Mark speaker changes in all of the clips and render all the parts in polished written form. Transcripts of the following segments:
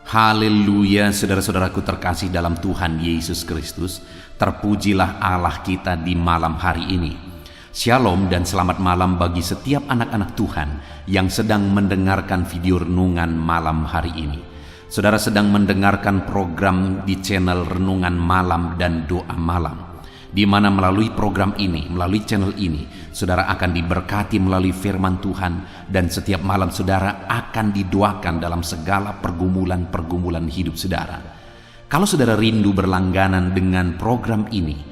Speaker 1: Haleluya, saudara-saudaraku terkasih dalam Tuhan Yesus Kristus. Terpujilah Allah kita di malam hari ini. Shalom dan selamat malam bagi setiap anak-anak Tuhan yang sedang mendengarkan video renungan malam hari ini. Saudara sedang mendengarkan program di channel Renungan Malam dan Doa Malam, di mana melalui program ini, melalui channel ini, saudara akan diberkati melalui firman Tuhan, dan setiap malam saudara akan didoakan dalam segala pergumulan-pergumulan hidup saudara. Kalau saudara rindu berlangganan dengan program ini,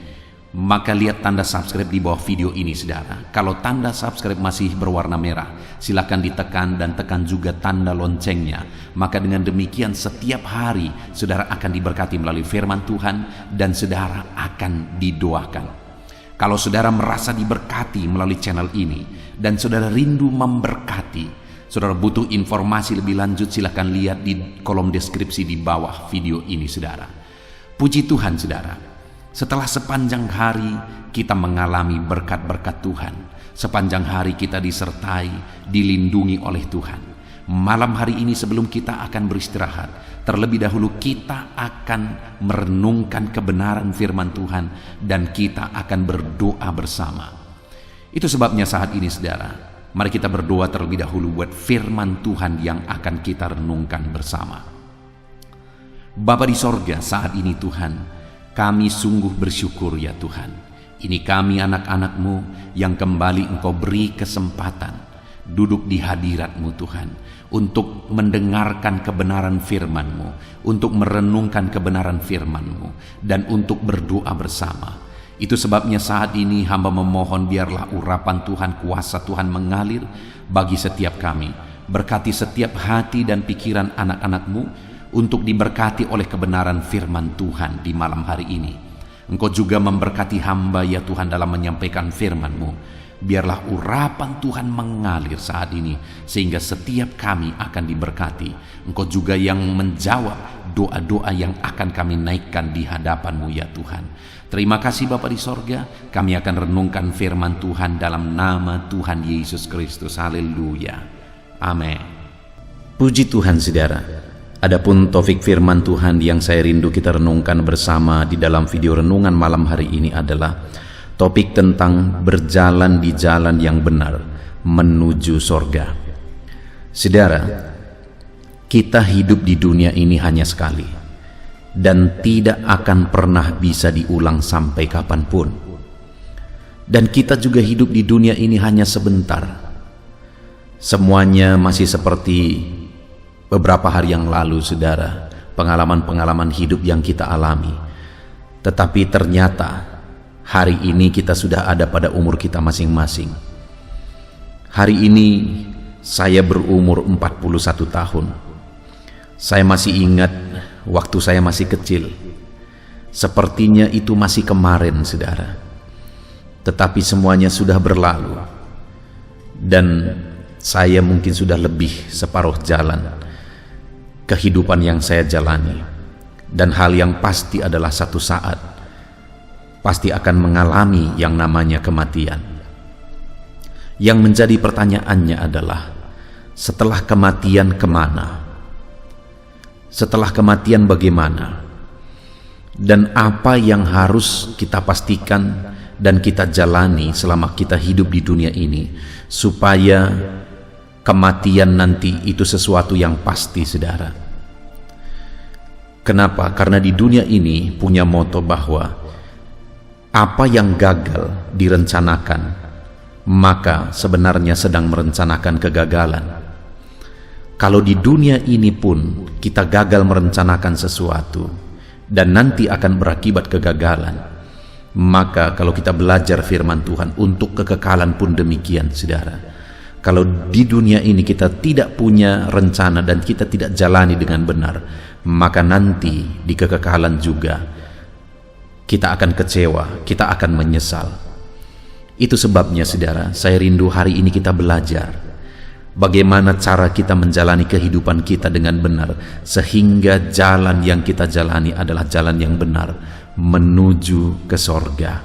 Speaker 1: maka lihat tanda subscribe di bawah video ini saudara. Kalau tanda subscribe masih berwarna merah, silakan ditekan dan tekan juga tanda loncengnya. Maka dengan demikian setiap hari saudara akan diberkati melalui firman Tuhan dan saudara akan didoakan. Kalau saudara merasa diberkati melalui channel ini dan saudara rindu memberkati, saudara butuh informasi lebih lanjut, silakan lihat di kolom deskripsi di bawah video ini saudara. Puji Tuhan saudara. Setelah sepanjang hari kita mengalami berkat-berkat Tuhan, sepanjang hari kita disertai, dilindungi oleh Tuhan. Malam hari ini sebelum kita akan beristirahat, terlebih dahulu kita akan merenungkan kebenaran firman Tuhan dan kita akan berdoa bersama. Itu sebabnya saat ini saudara, mari kita berdoa terlebih dahulu buat firman Tuhan yang akan kita renungkan bersama. Bapa di sorga, saat ini Tuhan, kami sungguh bersyukur ya Tuhan. Ini kami anak-anak-Mu yang kembali Engkau beri kesempatan duduk di hadirat-Mu Tuhan, untuk mendengarkan kebenaran firman-Mu, untuk merenungkan kebenaran firman-Mu, dan untuk berdoa bersama. Itu sebabnya saat ini hamba memohon biarlah urapan Tuhan, kuasa Tuhan mengalir bagi setiap kami. Berkati setiap hati dan pikiran anak-anak-Mu untuk diberkati oleh kebenaran firman Tuhan di malam hari ini. Engkau juga memberkati hamba ya Tuhan dalam menyampaikan firman-Mu. Biarlah urapan Tuhan mengalir saat ini sehingga setiap kami akan diberkati. Engkau juga yang menjawab doa-doa yang akan kami naikkan di hadapan-Mu ya Tuhan. Terima kasih Bapa di sorga. Kami akan renungkan firman Tuhan dalam nama Tuhan Yesus Kristus. Haleluya. Amin. Puji Tuhan saudara. Adapun topik firman Tuhan yang saya rindu kita renungkan bersama di dalam video renungan malam hari ini adalah topik tentang berjalan di jalan yang benar menuju sorga. Saudara, kita hidup di dunia ini hanya sekali dan tidak akan pernah bisa diulang sampai kapanpun. Dan kita juga hidup di dunia ini hanya sebentar. Semuanya masih seperti beberapa hari yang lalu saudara, pengalaman-pengalaman hidup yang kita alami. Tetapi ternyata hari ini kita sudah ada pada umur kita masing-masing. Hari ini saya berumur 41 tahun. Saya masih ingat waktu saya masih kecil. Sepertinya itu masih kemarin saudara. Tetapi semuanya sudah berlalu. Dan saya mungkin sudah lebih separuh jalan kehidupan yang saya jalani, dan hal yang pasti adalah satu saat pasti akan mengalami yang namanya kematian. Yang menjadi pertanyaannya adalah, setelah kematian kemana? Setelah kematian bagaimana? Dan apa yang harus kita pastikan dan kita jalani selama kita hidup di dunia ini supaya kematian nanti itu sesuatu yang pasti saudara. Kenapa? Karena di dunia ini punya moto bahwa apa yang gagal direncanakan, maka sebenarnya sedang merencanakan kegagalan. Kalau di dunia ini pun kita gagal merencanakan sesuatu dan nanti akan berakibat kegagalan, maka kalau kita belajar firman Tuhan untuk kekekalan pun demikian saudara. Kalau di dunia ini kita tidak punya rencana dan kita tidak jalani dengan benar, maka nanti di kekekalan juga kita akan kecewa, kita akan menyesal. Itu sebabnya saudara, saya rindu hari ini kita belajar bagaimana cara kita menjalani kehidupan kita dengan benar, sehingga jalan yang kita jalani adalah jalan yang benar menuju ke sorga.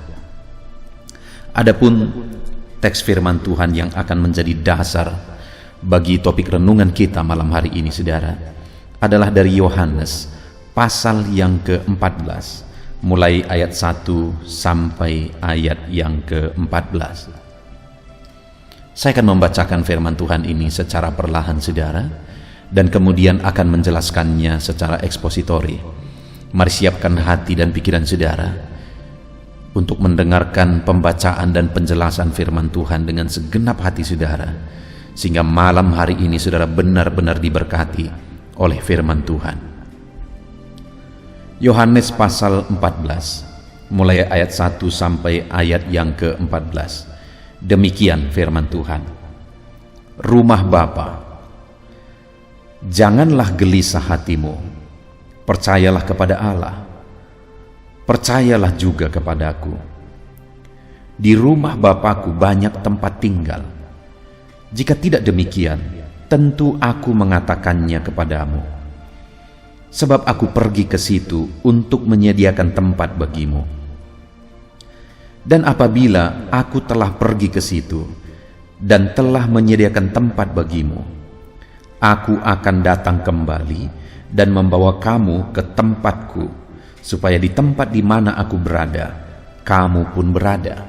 Speaker 1: Adapun teks firman Tuhan yang akan menjadi dasar bagi topik renungan kita malam hari ini saudara, adalah dari Yohanes pasal yang ke-14, mulai ayat 1 sampai ayat yang ke-14. Saya akan membacakan firman Tuhan ini secara perlahan, saudara, dan kemudian akan menjelaskannya secara ekspositori. Mari siapkan hati dan pikiran saudara untuk mendengarkan pembacaan dan penjelasan firman Tuhan dengan segenap hati saudara, sehingga malam hari ini saudara benar-benar diberkati oleh firman Tuhan. Yohanes pasal 14, mulai ayat 1 sampai ayat yang ke-14. Demikian firman Tuhan. Rumah Bapa, janganlah gelisah hatimu, percayalah kepada Allah, percayalah juga kepadaku. Di rumah Bapakku banyak tempat tinggal. Jika tidak demikian, tentu aku mengatakannya kepadamu. Sebab aku pergi ke situ untuk menyediakan tempat bagimu. Dan apabila aku telah pergi ke situ dan telah menyediakan tempat bagimu, aku akan datang kembali dan membawa kamu ke tempatku, supaya di tempat di mana aku berada, kamu pun berada.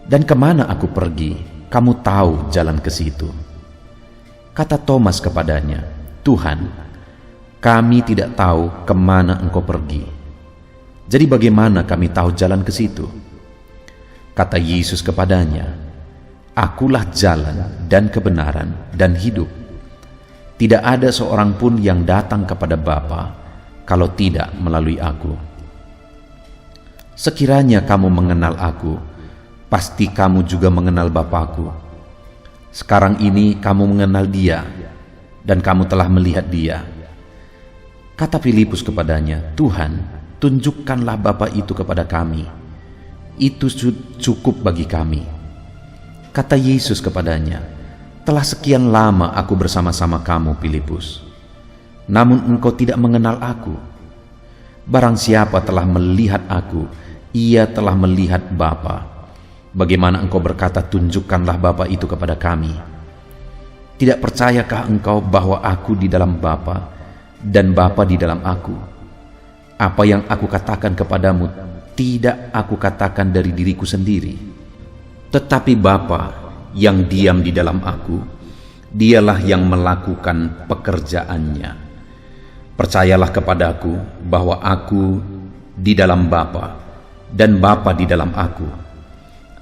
Speaker 1: Dan kemana aku pergi, kamu tahu jalan ke situ. Kata Thomas kepadanya, Tuhan, kami tidak tahu kemana engkau pergi. Jadi bagaimana kami tahu jalan ke situ? Kata Yesus kepadanya, Akulah jalan dan kebenaran dan hidup. Tidak ada seorang pun yang datang kepada Bapa kalau tidak melalui aku. Sekiranya kamu mengenal aku, pasti kamu juga mengenal Bapakku. Sekarang ini kamu mengenal Dia, dan kamu telah melihat Dia. Kata Filipus kepadanya, Tuhan, tunjukkanlah Bapa itu kepada kami. Itu cukup bagi kami. Kata Yesus kepadanya, telah sekian lama aku bersama-sama kamu, Filipus, namun engkau tidak mengenal aku. Barang siapa telah melihat aku, ia telah melihat Bapa. Bagaimana engkau berkata, tunjukkanlah Bapa itu kepada kami? Tidak percayakah engkau bahwa aku di dalam Bapa dan Bapa di dalam aku? Apa yang aku katakan kepadamu, tidak aku katakan dari diriku sendiri. Tetapi Bapa yang diam di dalam aku, Dialah yang melakukan pekerjaannya. Percayalah kepadaku bahwa aku di dalam Bapa dan Bapa di dalam aku.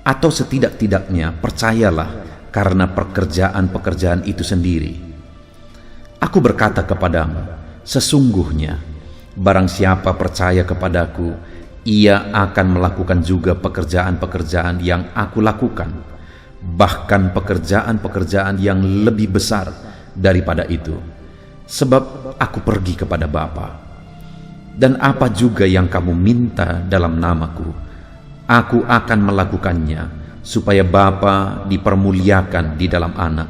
Speaker 1: Atau setidak-tidaknya percayalah karena pekerjaan-pekerjaan itu sendiri. Aku berkata kepadamu, sesungguhnya barang siapa percaya kepadaku, ia akan melakukan juga pekerjaan-pekerjaan yang aku lakukan, bahkan pekerjaan-pekerjaan yang lebih besar daripada itu, sebab aku pergi kepada Bapa. Dan apa juga yang kamu minta dalam namaku, aku akan melakukannya, supaya Bapa dipermuliakan di dalam Anak.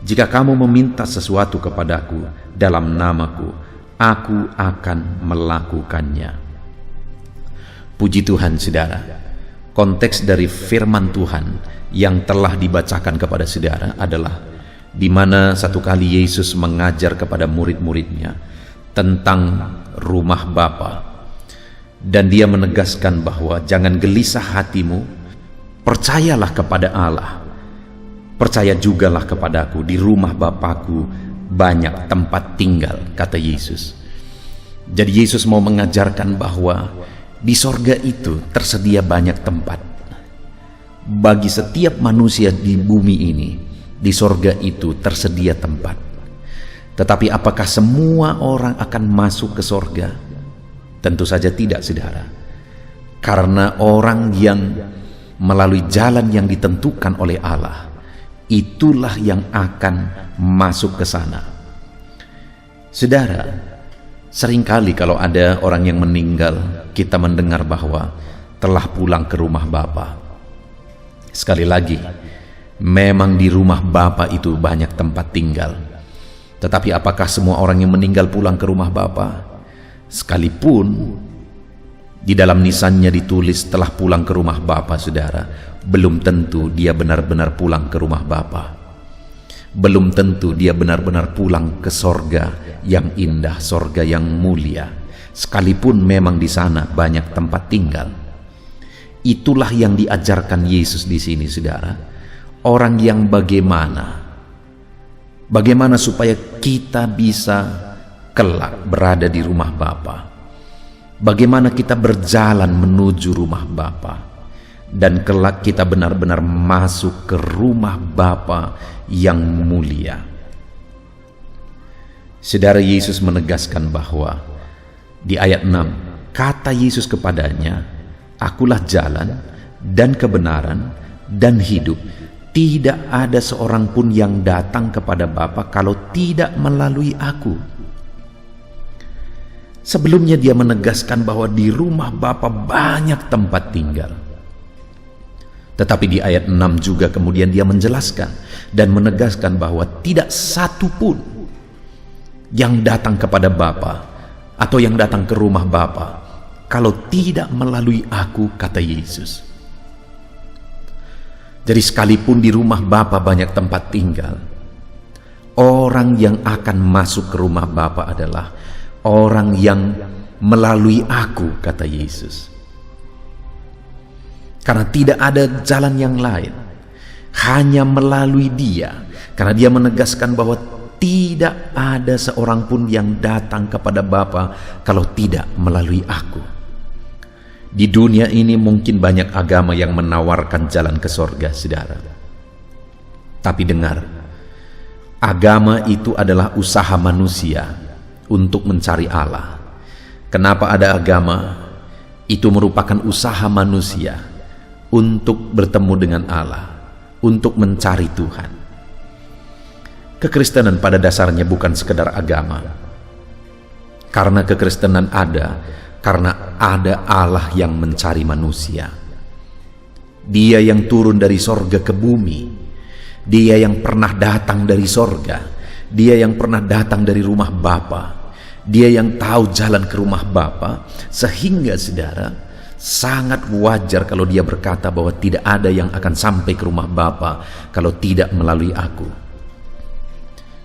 Speaker 1: Jika kamu meminta sesuatu kepadaku dalam namaku, aku akan melakukannya. Puji Tuhan, saudara. Konteks dari firman Tuhan yang telah dibacakan kepada saudara adalah di mana satu kali Yesus mengajar kepada murid-muridnya tentang rumah Bapa, dan dia menegaskan bahwa jangan gelisah hatimu, percayalah kepada Allah, percaya jugalah kepadaku. Di rumah Bapakku banyak tempat tinggal, kata Yesus. Jadi Yesus mau mengajarkan bahwa di sorga itu tersedia banyak tempat. Bagi setiap manusia di bumi ini, di sorga itu tersedia tempat. Tetapi apakah semua orang akan masuk ke sorga? Tentu saja tidak, saudara. Karena orang yang melalui jalan yang ditentukan oleh Allah, itulah yang akan masuk ke sana. Saudara, seringkali kalau ada orang yang meninggal, kita mendengar bahwa telah pulang ke rumah Bapa. Sekali lagi, memang di rumah Bapa itu banyak tempat tinggal. Tetapi apakah semua orang yang meninggal pulang ke rumah Bapa? Sekalipun di dalam nisannya ditulis telah pulang ke rumah Bapa, saudara, belum tentu dia benar-benar pulang ke rumah Bapa. belum tentu dia benar-benar pulang ke sorga yang indah, sorga yang mulia, sekalipun memang di sana banyak tempat tinggal. Itulah yang diajarkan Yesus di sini, saudara. Orang yang bagaimana supaya kita bisa kelak berada di rumah Bapa. Bagaimana kita berjalan menuju rumah Bapa. Dan kelak kita benar-benar masuk ke rumah Bapa yang mulia. Saudara, Yesus menegaskan bahwa di ayat 6, kata Yesus kepadanya, "Akulah jalan dan kebenaran dan hidup. Tidak ada seorang pun yang datang kepada Bapa kalau tidak melalui aku." Sebelumnya dia menegaskan bahwa di rumah Bapa banyak tempat tinggal. Tetapi di ayat 6 juga kemudian dia menjelaskan dan menegaskan bahwa tidak satu pun yang datang kepada Bapa atau yang datang ke rumah Bapa kalau tidak melalui aku, kata Yesus. Jadi sekalipun di rumah Bapa banyak tempat tinggal, orang yang akan masuk ke rumah Bapa adalah orang yang melalui aku, kata Yesus. Karena tidak ada jalan yang lain, hanya melalui Dia. Karena Dia menegaskan bahwa tidak ada seorang pun yang datang kepada Bapa kalau tidak melalui aku. Di dunia ini mungkin banyak agama yang menawarkan jalan ke sorga, saudara. Tapi dengar, agama itu adalah usaha manusia untuk mencari Allah. Kenapa ada agama? Itu merupakan usaha manusia untuk bertemu dengan Allah, untuk mencari Tuhan. Kekristenan pada dasarnya bukan sekedar agama. Karena kekristenan ada karena ada Allah yang mencari manusia. Dia yang turun dari sorga ke bumi. Dia yang pernah datang dari sorga. Dia yang pernah datang dari rumah Bapa. Dia yang tahu jalan ke rumah Bapa, sehingga saudara, sangat wajar kalau dia berkata bahwa tidak ada yang akan sampai ke rumah Bapa kalau tidak melalui aku.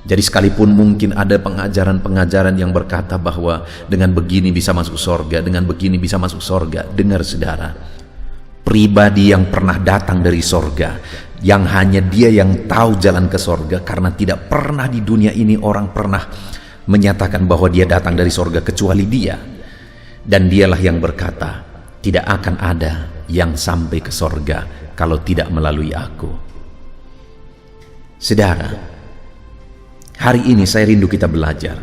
Speaker 1: Jadi sekalipun mungkin ada pengajaran-pengajaran yang berkata bahwa dengan begini bisa masuk sorga, dengan begini bisa masuk sorga. Dengar saudara, pribadi yang pernah datang dari sorga, yang hanya dia yang tahu jalan ke sorga, karena tidak pernah di dunia ini orang pernah menyatakan bahwa dia datang dari sorga kecuali Dia. Dan Dialah yang berkata, tidak akan ada yang sampai ke sorga kalau tidak melalui aku. Saudara, hari ini saya rindu kita belajar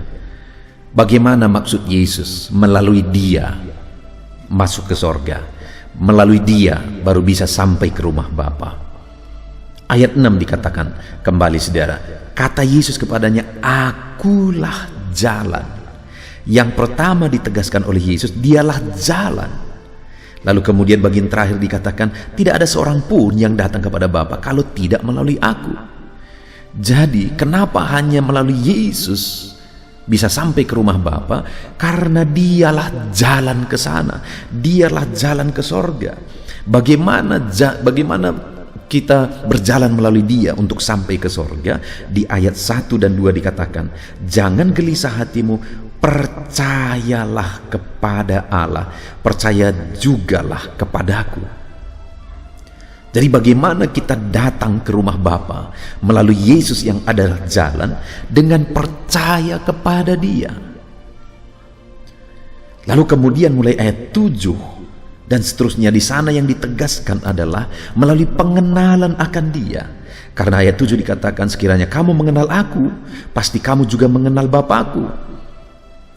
Speaker 1: bagaimana maksud Yesus melalui Dia masuk ke sorga. Melalui Dia baru bisa sampai ke rumah Bapa. Ayat 6 dikatakan kembali, saudara, kata Yesus kepadanya, "Akulah jalan." Yang pertama ditegaskan oleh Yesus, Dialah jalan. Lalu kemudian bagian terakhir dikatakan, tidak ada seorang pun yang datang kepada Bapa kalau tidak melalui aku. Jadi kenapa hanya melalui Yesus bisa sampai ke rumah Bapa? Karena Dialah jalan ke sana. Dialah jalan ke sorga. Bagaimana kita berjalan melalui Dia untuk sampai ke sorga? Di ayat 1 dan 2 dikatakan, jangan gelisah hatimu, percayalah kepada Allah, percaya jugalah kepadaku. Jadi bagaimana kita datang ke rumah Bapa melalui Yesus yang adalah jalan, dengan percaya kepada Dia. Lalu kemudian mulai ayat 7 dan seterusnya, di sana yang ditegaskan adalah melalui pengenalan akan Dia. Karena ayat 7 dikatakan, sekiranya kamu mengenal aku, pasti kamu juga mengenal Bapakku.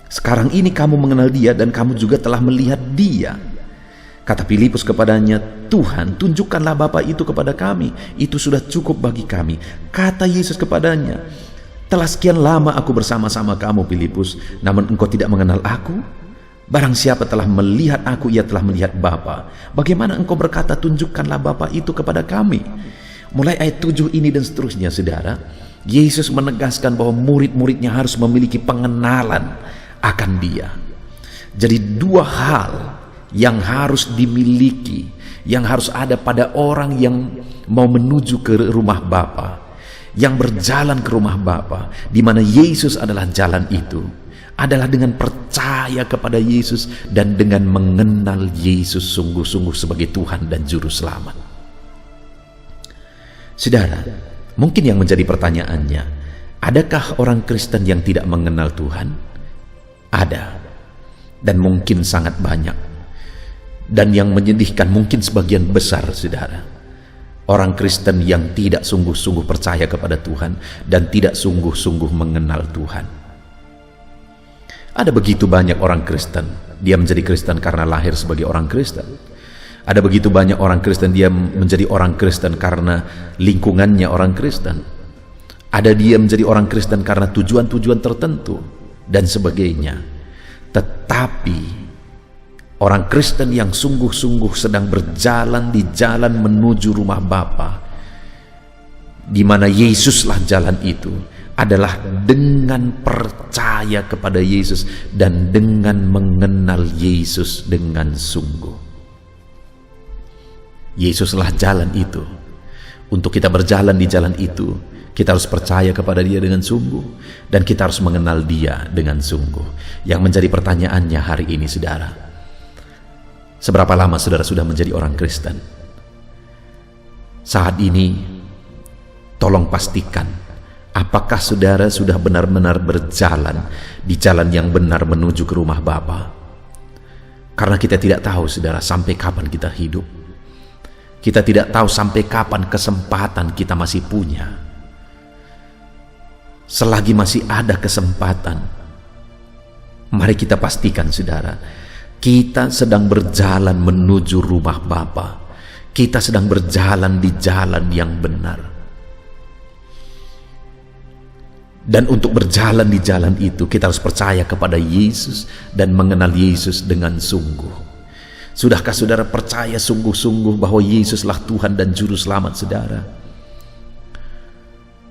Speaker 1: Sekarang ini kamu mengenal Dia dan kamu juga telah melihat Dia. Kata Filipus kepadanya, Tuhan, tunjukkanlah Bapa itu kepada kami, itu sudah cukup bagi kami. Kata Yesus kepadanya, telah sekian lama aku bersama-sama kamu, Filipus, namun engkau tidak mengenal aku? Barang siapa telah melihat aku, ia telah melihat Bapa. Bagaimana engkau berkata, tunjukkanlah Bapa itu kepada kami? Mulai ayat 7 ini dan seterusnya, saudara, Yesus menegaskan bahwa murid-muridnya harus memiliki pengenalan akan Dia. Jadi dua hal yang harus dimiliki, yang harus ada pada orang yang mau menuju ke rumah Bapa.
Speaker 2: yang berjalan ke rumah Bapa, di mana Yesus adalah jalan itu, adalah dengan percaya kepada Yesus dan dengan mengenal Yesus sungguh-sungguh sebagai Tuhan dan Juru Selamat. Saudara, mungkin yang menjadi pertanyaannya, adakah orang Kristen yang tidak mengenal Tuhan? Ada, dan mungkin sangat banyak. Dan yang menyedihkan, mungkin sebagian besar, saudara, orang Kristen yang tidak sungguh-sungguh percaya kepada Tuhan dan tidak sungguh-sungguh mengenal Tuhan. Ada begitu banyak orang Kristen, dia menjadi Kristen karena lahir sebagai orang Kristen. Ada begitu banyak orang Kristen, dia menjadi orang Kristen karena lingkungannya orang Kristen. Ada dia menjadi orang Kristen karena tujuan-tujuan tertentu dan sebagainya. Tetapi orang Kristen yang sungguh-sungguh sedang berjalan di jalan menuju rumah Bapa, di mana Yesuslah jalan itu, adalah dengan percaya kepada Yesus dan dengan mengenal Yesus dengan sungguh. Yesuslah jalan itu. Untuk kita berjalan di jalan itu, kita harus percaya kepada Dia dengan sungguh, dan kita harus mengenal Dia dengan sungguh. Yang menjadi pertanyaannya hari ini, saudara, seberapa lama saudara sudah menjadi orang Kristen? Saat ini, tolong pastikan, apakah saudara sudah benar-benar berjalan di jalan yang benar menuju ke rumah Bapa? Karena kita tidak tahu, saudara, sampai kapan kita hidup. Kita tidak tahu sampai kapan kesempatan kita masih punya. Selagi masih ada kesempatan, mari kita pastikan, saudara, kita sedang berjalan menuju rumah Bapa. Kita sedang berjalan di jalan yang benar. Dan untuk berjalan di jalan itu, kita harus percaya kepada Yesus dan mengenal Yesus dengan sungguh. Sudahkah saudara percaya sungguh-sungguh bahwa Yesuslah Tuhan dan Juru Selamat saudara?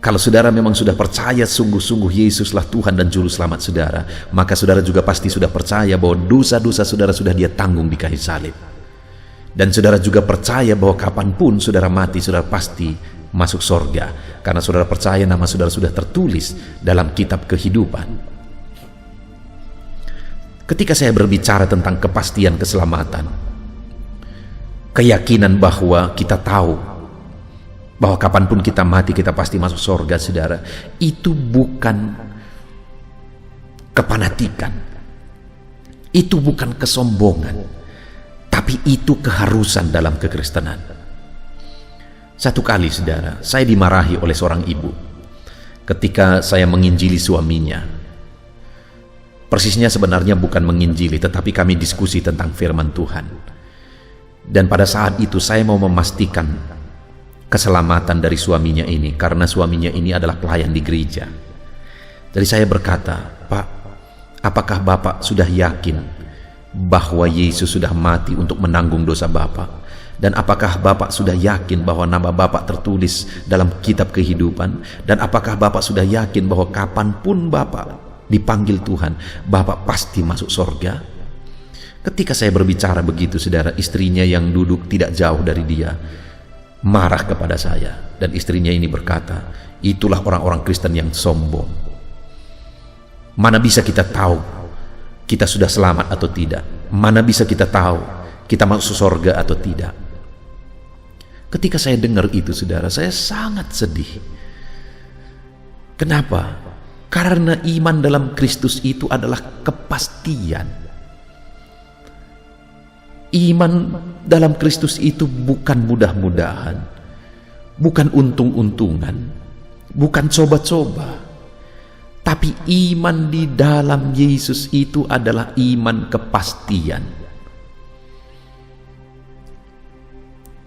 Speaker 2: Kalau saudara memang sudah percaya sungguh-sungguh Yesuslah Tuhan dan Juru Selamat saudara, maka saudara juga pasti sudah percaya bahwa dosa-dosa saudara sudah Dia tanggung di kayu salib. Dan saudara juga percaya bahwa kapanpun saudara mati, saudara pasti masuk sorga, karena saudara percaya nama saudara sudah tertulis dalam kitab kehidupan. Ketika saya berbicara tentang kepastian keselamatan, keyakinan bahwa kita tahu bahwa kapanpun kita mati kita pasti masuk sorga, saudara, itu bukan kepanatikan, itu bukan kesombongan, tapi itu keharusan dalam kekristenan. Satu kali, saudara, saya dimarahi oleh seorang ibu ketika saya menginjili suaminya. Persisnya sebenarnya bukan menginjili, tetapi kami diskusi tentang firman Tuhan. Dan pada saat itu saya mau memastikan keselamatan dari suaminya ini, karena suaminya ini adalah pelayan di gereja. Jadi saya berkata, "Pak, apakah Bapak sudah yakin bahwa Yesus sudah mati untuk menanggung dosa Bapak? Dan apakah Bapak sudah yakin bahwa nama Bapak tertulis dalam kitab kehidupan? Dan apakah Bapak sudah yakin bahwa kapanpun Bapak dipanggil Tuhan, Bapak pasti masuk sorga?" Ketika saya berbicara begitu, saudara, istrinya yang duduk tidak jauh dari dia marah kepada saya. Dan istrinya ini berkata, "Itulah orang-orang Kristen yang sombong. Mana bisa kita tahu kita sudah selamat atau tidak? Mana bisa kita tahu kita masuk sorga atau tidak?" Ketika saya dengar itu, saudara, saya sangat sedih. Kenapa? Karena iman dalam Kristus itu adalah kepastian. Iman dalam Kristus itu bukan mudah-mudahan, bukan untung-untungan, bukan coba-coba. Tapi iman di dalam Yesus itu adalah iman kepastian.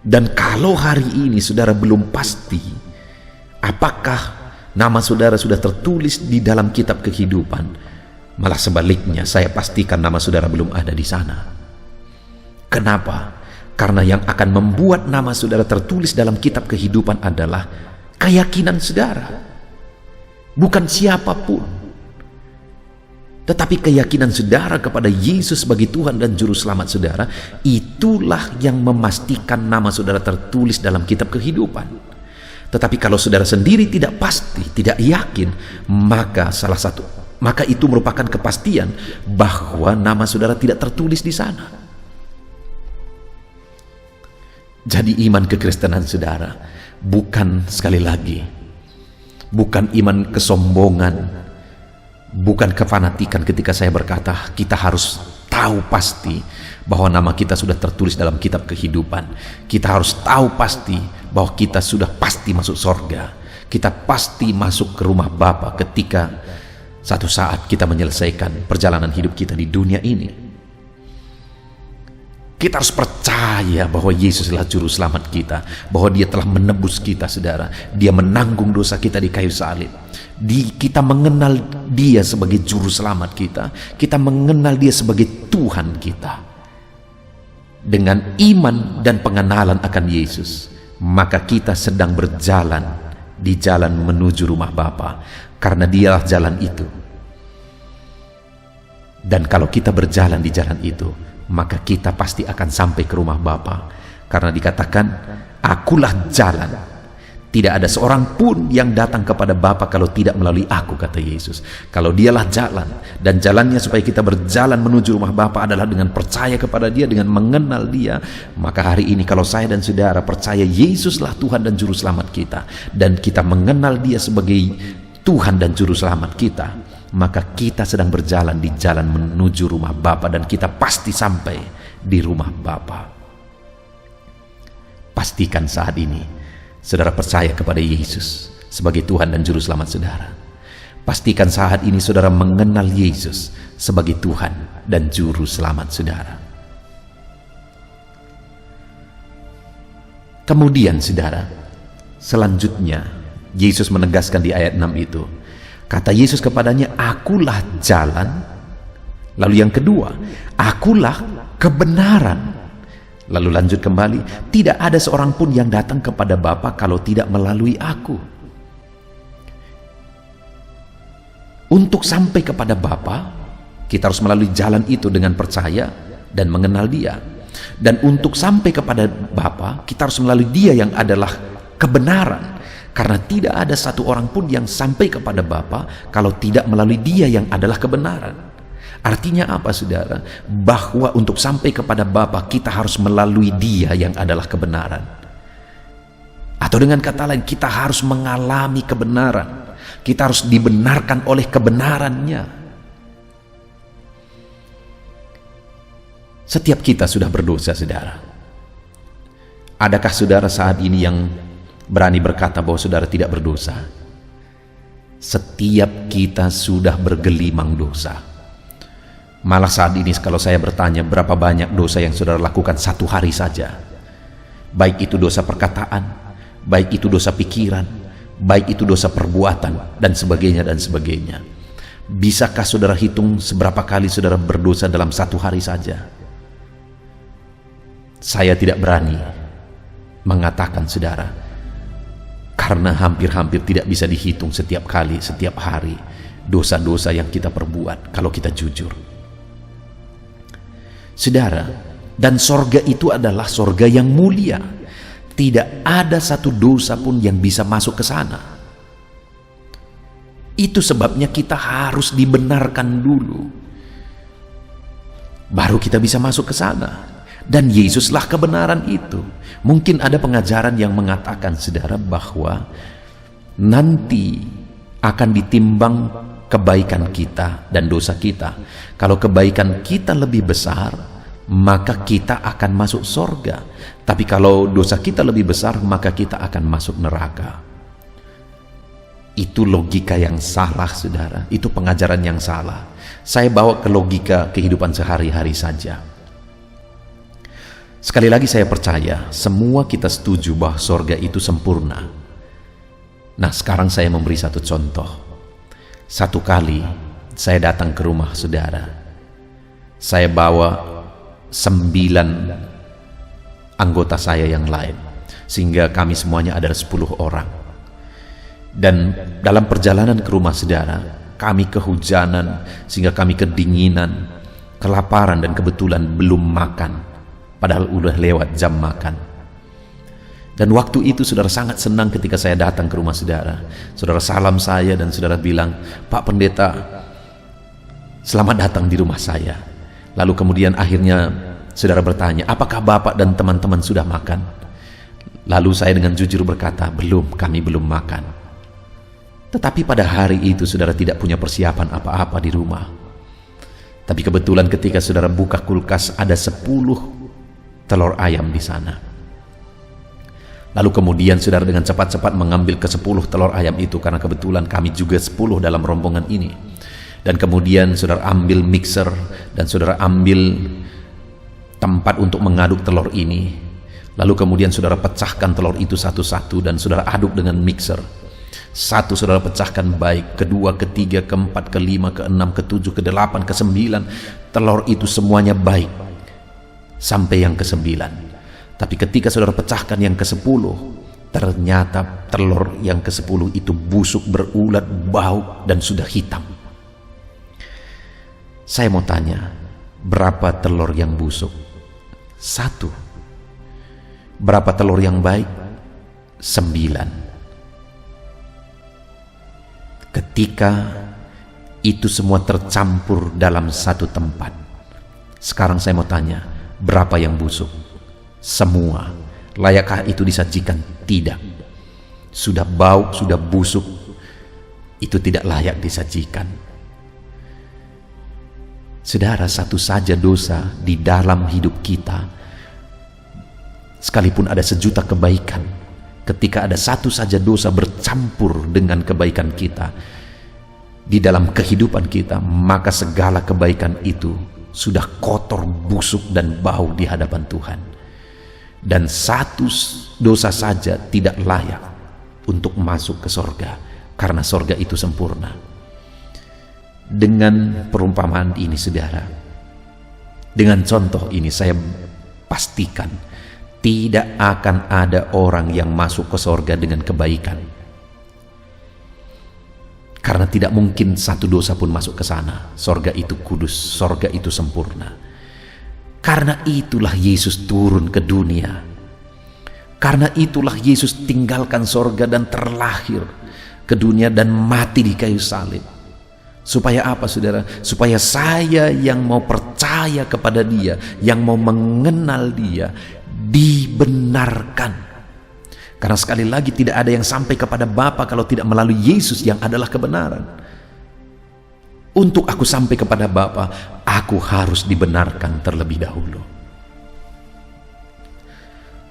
Speaker 2: Dan kalau hari ini saudara belum pasti apakah nama saudara sudah tertulis di dalam kitab kehidupan, malah sebaliknya saya pastikan nama saudara belum ada di sana. Kenapa? Karena yang akan membuat nama saudara tertulis dalam kitab kehidupan adalah keyakinan saudara, bukan siapapun, tetapi keyakinan saudara kepada Yesus sebagai Tuhan dan Juru Selamat saudara. Itulah yang memastikan nama saudara tertulis dalam kitab kehidupan. Tetapi kalau saudara sendiri tidak pasti, tidak yakin, maka itu merupakan kepastian bahwa nama saudara tidak tertulis di sana. Jadi iman kekristenan saudara bukan, sekali lagi, bukan iman kesombongan, bukan kefanatikan ketika saya berkata kita harus tahu pasti bahwa nama kita sudah tertulis dalam kitab kehidupan. Kita harus tahu pasti bahwa kita sudah pasti masuk sorga. Kita pasti masuk ke rumah Bapa ketika satu saat kita menyelesaikan perjalanan hidup kita di dunia ini. Kita harus percaya bahwa Yesus adalah juru selamat kita, bahwa Dia telah menebus kita, saudara. Dia menanggung dosa kita di kayu salib. Kita mengenal Dia sebagai juru selamat kita. Kita mengenal Dia sebagai Tuhan kita. Dengan iman dan pengenalan akan Yesus, maka kita sedang berjalan di jalan menuju rumah Bapa, karena Dialah jalan itu. Dan kalau kita berjalan di jalan itu, maka kita pasti akan sampai ke rumah Bapa, karena dikatakan, akulah jalan, tidak ada seorang pun yang datang kepada Bapa kalau tidak melalui aku, kata Yesus. Kalau Dialah jalan, dan jalannya supaya kita berjalan menuju rumah Bapa adalah dengan percaya kepada Dia, dengan mengenal Dia. Maka hari ini kalau saya dan saudara percaya Yesuslah Tuhan dan Juru Selamat kita, dan kita mengenal Dia sebagai Tuhan dan Juru Selamat kita, maka kita sedang berjalan di jalan menuju rumah Bapa, dan kita pasti sampai di rumah Bapa. Pastikan saat ini saudara percaya kepada Yesus sebagai Tuhan dan Juru Selamat saudara. Pastikan saat ini saudara mengenal Yesus sebagai Tuhan dan Juru Selamat saudara. Kemudian saudara, selanjutnya Yesus menegaskan di ayat 6 itu, kata Yesus kepadanya, akulah jalan. Lalu yang kedua, akulah kebenaran. Lalu lanjut kembali, tidak ada seorang pun yang datang kepada Bapa kalau tidak melalui aku. Untuk sampai kepada Bapa, kita harus melalui jalan itu dengan percaya dan mengenal Dia. Dan untuk sampai kepada Bapa, kita harus melalui Dia yang adalah kebenaran. Karena tidak ada satu orang pun yang sampai kepada Bapa kalau tidak melalui Dia yang adalah kebenaran. Artinya apa, saudara? Bahwa untuk sampai kepada Bapa kita harus melalui Dia yang adalah kebenaran. Atau dengan kata lain, kita harus mengalami kebenaran. Kita harus dibenarkan oleh kebenarannya. Setiap kita sudah berdosa, saudara. Adakah saudara saat ini yang berani berkata bahwa saudara tidak berdosa? Setiap kita sudah bergelimang dosa. Malah saat ini kalau saya bertanya berapa banyak dosa yang saudara lakukan satu hari saja, baik itu dosa perkataan, baik itu dosa pikiran, baik itu dosa perbuatan, dan sebagainya dan sebagainya. Bisakah saudara hitung seberapa kali saudara berdosa dalam satu hari saja? Saya tidak berani mengatakan, saudara, karena hampir-hampir tidak bisa dihitung setiap kali, setiap hari dosa-dosa yang kita perbuat kalau kita jujur. Saudara, dan sorga itu adalah sorga yang mulia. Tidak ada satu dosa pun yang bisa masuk ke sana. Itu sebabnya kita harus dibenarkan dulu, baru kita bisa masuk ke sana. Dan Yesuslah kebenaran itu. Mungkin ada pengajaran yang mengatakan, saudara, bahwa nanti akan ditimbang kebaikan kita dan dosa kita. Kalau kebaikan kita lebih besar, maka kita akan masuk sorga. Tapi kalau dosa kita lebih besar, maka kita akan masuk neraka. Itu logika yang salah, saudara. Itu pengajaran yang salah. Saya bawa ke logika kehidupan sehari-hari saja. Sekali lagi saya percaya semua kita setuju bahwa sorga itu sempurna. Nah, sekarang saya memberi satu contoh. Satu kali saya datang ke rumah saudara, saya bawa 9 anggota saya yang lain, sehingga kami semuanya ada 10 orang. Dan dalam perjalanan ke rumah saudara, kami kehujanan, sehingga kami kedinginan, kelaparan, dan kebetulan belum makan, padahal udah lewat jam makan. Dan waktu itu saudara sangat senang ketika saya datang ke rumah saudara. Saudara salam saya dan saudara bilang, "Pak Pendeta, selamat datang di rumah saya." Lalu kemudian akhirnya saudara bertanya, "Apakah Bapak dan teman-teman sudah makan?" Lalu saya dengan jujur berkata, "Belum, kami belum makan." Tetapi pada hari itu saudara tidak punya persiapan apa-apa di rumah. Tapi kebetulan ketika saudara buka kulkas ada 10 telur ayam di sana. Lalu kemudian saudara dengan cepat-cepat mengambil ke-10 telur ayam itu, karena kebetulan kami juga 10 dalam rombongan ini. Dan kemudian saudara ambil mixer dan saudara ambil tempat untuk mengaduk telur ini. Lalu kemudian saudara pecahkan telur itu satu-satu dan saudara aduk dengan mixer. Satu saudara pecahkan baik, kedua, ketiga, keempat, kelima, keenam, ketujuh, kedelapan, kesembilan. Telur itu semuanya baik sampai yang ke-9. Tapi ketika saudara pecahkan yang ke-10, ternyata telur yang ke-10 itu busuk, berulat, bau, dan sudah hitam. Saya mau tanya, berapa telur yang busuk? 1. Berapa telur yang baik? 9. Ketika itu semua tercampur dalam satu tempat, sekarang saya mau tanya, berapa yang busuk? Semua. Layakkah itu disajikan? Tidak. Sudah bau, sudah busuk, itu tidak layak disajikan. Saudara, satu saja dosa di dalam hidup kita, sekalipun ada 1.000.000 kebaikan, ketika ada satu saja dosa bercampur dengan kebaikan kita di dalam kehidupan kita, maka segala kebaikan itu sudah kotor, busuk, dan bau di hadapan Tuhan. Dan satu dosa saja tidak layak untuk masuk ke sorga, karena sorga itu sempurna. Dengan perumpamaan ini saudara, dengan contoh ini, saya pastikan tidak akan ada orang yang masuk ke sorga dengan kebaikan, karena tidak mungkin satu dosa pun masuk ke sana. Sorga itu kudus, sorga itu sempurna. Karena itulah Yesus turun ke dunia. Karena itulah Yesus tinggalkan sorga dan terlahir ke dunia dan mati di kayu salib. Supaya apa saudara? Supaya saya yang mau percaya kepada Dia, yang mau mengenal Dia, dibenarkan. Karena sekali lagi tidak ada yang sampai kepada Bapa kalau tidak melalui Yesus yang adalah kebenaran. Untuk aku sampai kepada Bapa, aku harus dibenarkan terlebih dahulu.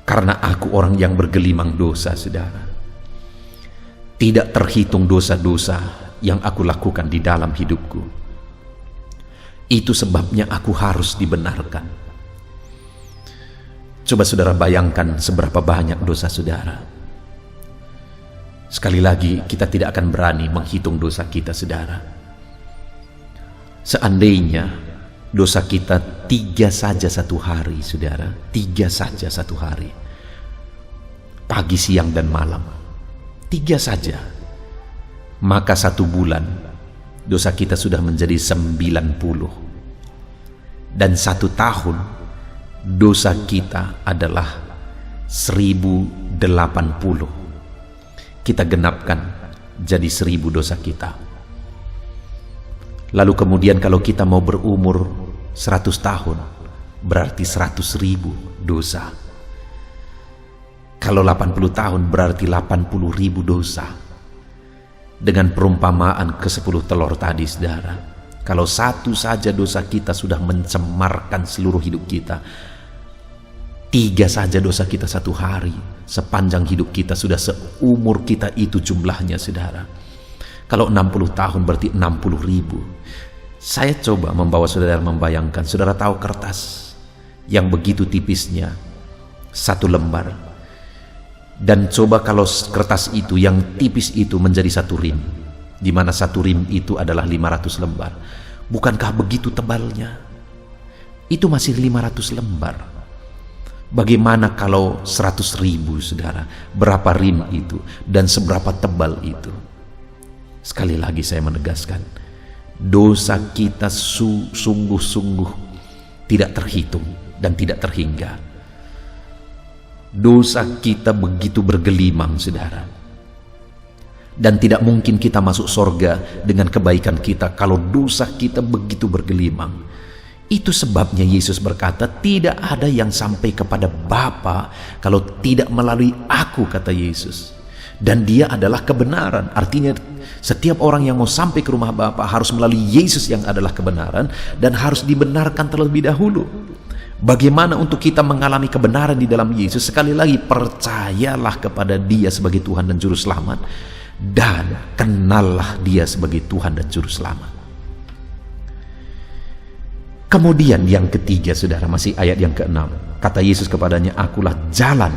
Speaker 2: Karena aku orang yang bergelimang dosa, saudara. Tidak terhitung dosa-dosa yang aku lakukan di dalam hidupku. Itu sebabnya aku harus dibenarkan. Coba saudara bayangkan seberapa banyak dosa saudara. Sekali lagi, kita tidak akan berani menghitung dosa kita, saudara. Seandainya dosa kita 3 saja satu hari, saudara, 3 saja satu hari, pagi, siang, dan malam, 3 saja, maka 1 bulan dosa kita sudah menjadi 90. Dan 1 tahun dosa kita adalah 1080. Kita genapkan jadi 1000 dosa kita. Lalu kemudian kalau kita mau berumur 100 tahun, berarti 100.000 dosa. Kalau 80 tahun berarti 80.000 dosa. Dengan perumpamaan ke-10 telur tadi, saudara, kalau satu saja dosa kita sudah mencemarkan seluruh hidup kita, 3 saja dosa kita satu hari, sepanjang hidup kita sudah seumur kita itu jumlahnya, saudara. Kalau 60 tahun berarti 60.000. Saya coba membawa saudara membayangkan, saudara tahu kertas yang begitu tipisnya, 1 lembar. Dan coba kalau kertas itu yang tipis itu menjadi 1 rim, di mana 1 rim itu adalah 500 lembar. Bukankah begitu tebalnya? Itu masih 500 lembar. Bagaimana kalau 100.000, saudara? Berapa rim itu dan seberapa tebal itu? Sekali lagi saya menegaskan, dosa kita sungguh-sungguh tidak terhitung dan tidak terhingga. Dosa kita begitu bergelimang, saudara. Dan tidak mungkin kita masuk sorga dengan kebaikan kita kalau dosa kita begitu bergelimang. Itu sebabnya Yesus berkata, tidak ada yang sampai kepada Bapa kalau tidak melalui aku, kata Yesus. Dan dia adalah kebenaran. Artinya setiap orang yang mau sampai ke rumah Bapa harus melalui Yesus yang adalah kebenaran dan harus dibenarkan terlebih dahulu. Bagaimana untuk kita mengalami kebenaran di dalam Yesus? Sekali lagi, percayalah kepada Dia sebagai Tuhan dan Juru Selamat, dan kenallah Dia sebagai Tuhan dan Juru Selamat. Kemudian yang ketiga, saudara, masih ayat yang ke-6. Kata Yesus kepadanya, akulah jalan.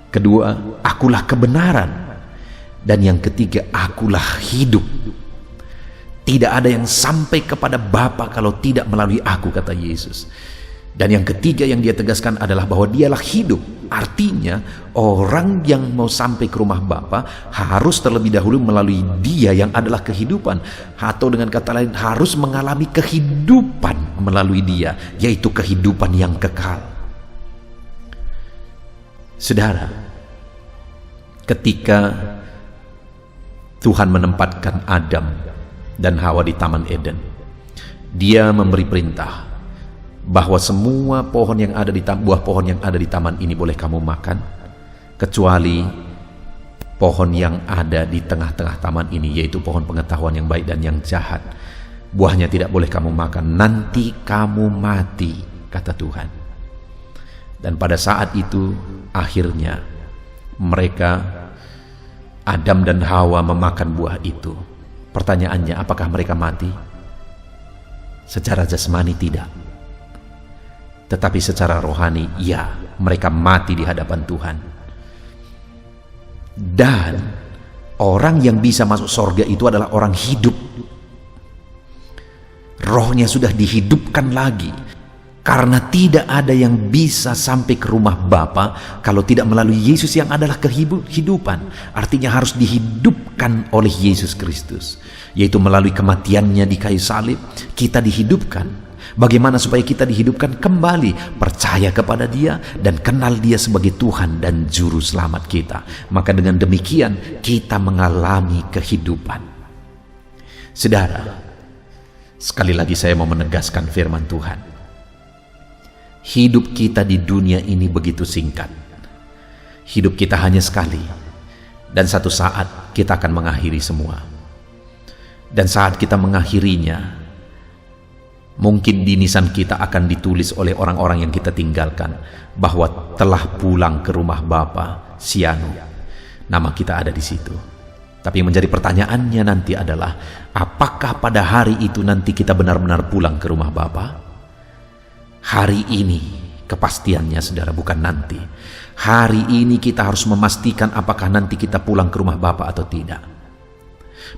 Speaker 2: Kedua, akulah kebenaran. Dan yang ketiga, akulah hidup. Tidak ada yang sampai kepada Bapa kalau tidak melalui aku, kata Yesus. Dan yang ketiga yang dia tegaskan adalah bahwa dialah hidup. Artinya orang yang mau sampai ke rumah Bapa harus terlebih dahulu melalui Dia yang adalah kehidupan. Atau dengan kata lain, harus mengalami kehidupan melalui Dia, yaitu kehidupan yang kekal. Saudara, ketika Tuhan menempatkan Adam dan Hawa di Taman Eden, Dia memberi perintah bahwa semua pohon yang ada di buah pohon yang ada di taman ini boleh kamu makan, kecuali pohon yang ada di tengah-tengah taman ini, yaitu pohon pengetahuan yang baik dan yang jahat. Buahnya tidak boleh kamu makan, nanti kamu mati, kata Tuhan. Dan pada saat itu akhirnya mereka, Adam dan Hawa, memakan buah itu. Pertanyaannya, apakah mereka mati? Secara jasmani tidak, tetapi secara rohani, ya, mereka mati di hadapan Tuhan. Dan orang yang bisa masuk sorga itu adalah orang hidup. Rohnya sudah dihidupkan lagi. Karena tidak ada yang bisa sampai ke rumah Bapa kalau tidak melalui Yesus yang adalah kehidupan. Artinya harus dihidupkan oleh Yesus Kristus, yaitu melalui kematiannya di kayu salib, kita dihidupkan. Bagaimana supaya kita dihidupkan kembali? Percaya kepada Dia dan kenal Dia sebagai Tuhan dan Juru Selamat kita. Maka dengan demikian kita mengalami kehidupan. Saudara, sekali lagi saya mau menegaskan firman Tuhan. Hidup kita di dunia ini begitu singkat. Hidup kita hanya sekali, dan satu saat kita akan mengakhiri semua. Dan saat kita mengakhirinya, mungkin di nisan kita akan ditulis oleh orang-orang yang kita tinggalkan bahwa telah pulang ke rumah Bapa Sianu. Nama kita ada di situ. Tapi yang menjadi pertanyaannya nanti adalah, apakah pada hari itu nanti kita benar-benar pulang ke rumah Bapa? Hari ini kepastiannya, saudara, bukan nanti. Hari ini kita harus memastikan apakah nanti kita pulang ke rumah Bapa atau tidak.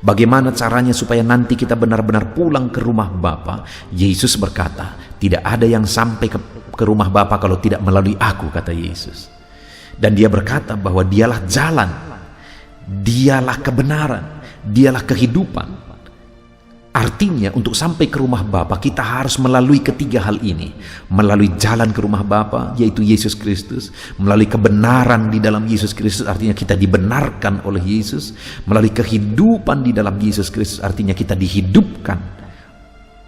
Speaker 2: Bagaimana caranya supaya nanti kita benar-benar pulang ke rumah Bapa? Yesus berkata, tidak ada yang sampai ke rumah Bapa kalau tidak melalui aku, kata Yesus. Dan Dia berkata bahwa Dialah jalan, Dialah kebenaran, Dialah kehidupan. Artinya untuk sampai ke rumah Bapa kita harus melalui ketiga hal ini. Melalui jalan ke rumah Bapa, yaitu Yesus Kristus. Melalui kebenaran di dalam Yesus Kristus, artinya kita dibenarkan oleh Yesus. Melalui kehidupan di dalam Yesus Kristus, artinya kita dihidupkan.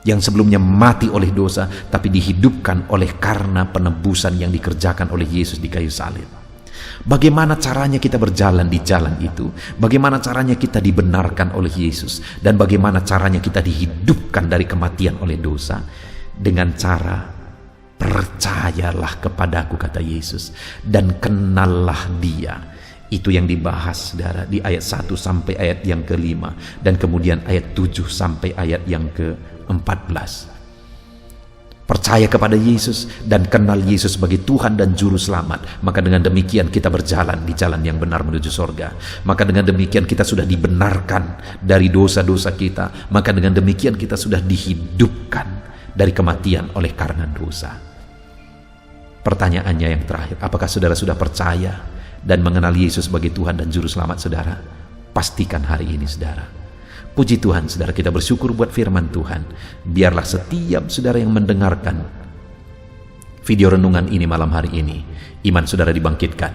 Speaker 2: Yang sebelumnya mati oleh dosa, tapi dihidupkan oleh karena penebusan yang dikerjakan oleh Yesus di kayu salib. Bagaimana caranya kita berjalan di jalan itu? Bagaimana caranya kita dibenarkan oleh Yesus? Dan bagaimana caranya kita dihidupkan dari kematian oleh dosa? Dengan cara percayalah kepadaku, kata Yesus, dan kenallah Dia. Itu yang dibahas, saudara, di ayat 1 sampai ayat yang ke-5, dan kemudian ayat 7 sampai ayat yang ke-14. Percaya kepada Yesus dan kenal Yesus sebagai Tuhan dan Juru Selamat. Maka dengan demikian kita berjalan di jalan yang benar menuju sorga. Maka dengan demikian kita sudah dibenarkan dari dosa-dosa kita. Maka dengan demikian kita sudah dihidupkan dari kematian oleh karena dosa. Pertanyaannya yang terakhir, apakah saudara sudah percaya dan mengenal Yesus sebagai Tuhan dan Juru Selamat, saudara? Pastikan hari ini, saudara. Puji Tuhan, saudara, kita bersyukur buat firman Tuhan. Biarlah setiap saudara yang mendengarkan video renungan ini malam hari ini, iman saudara dibangkitkan.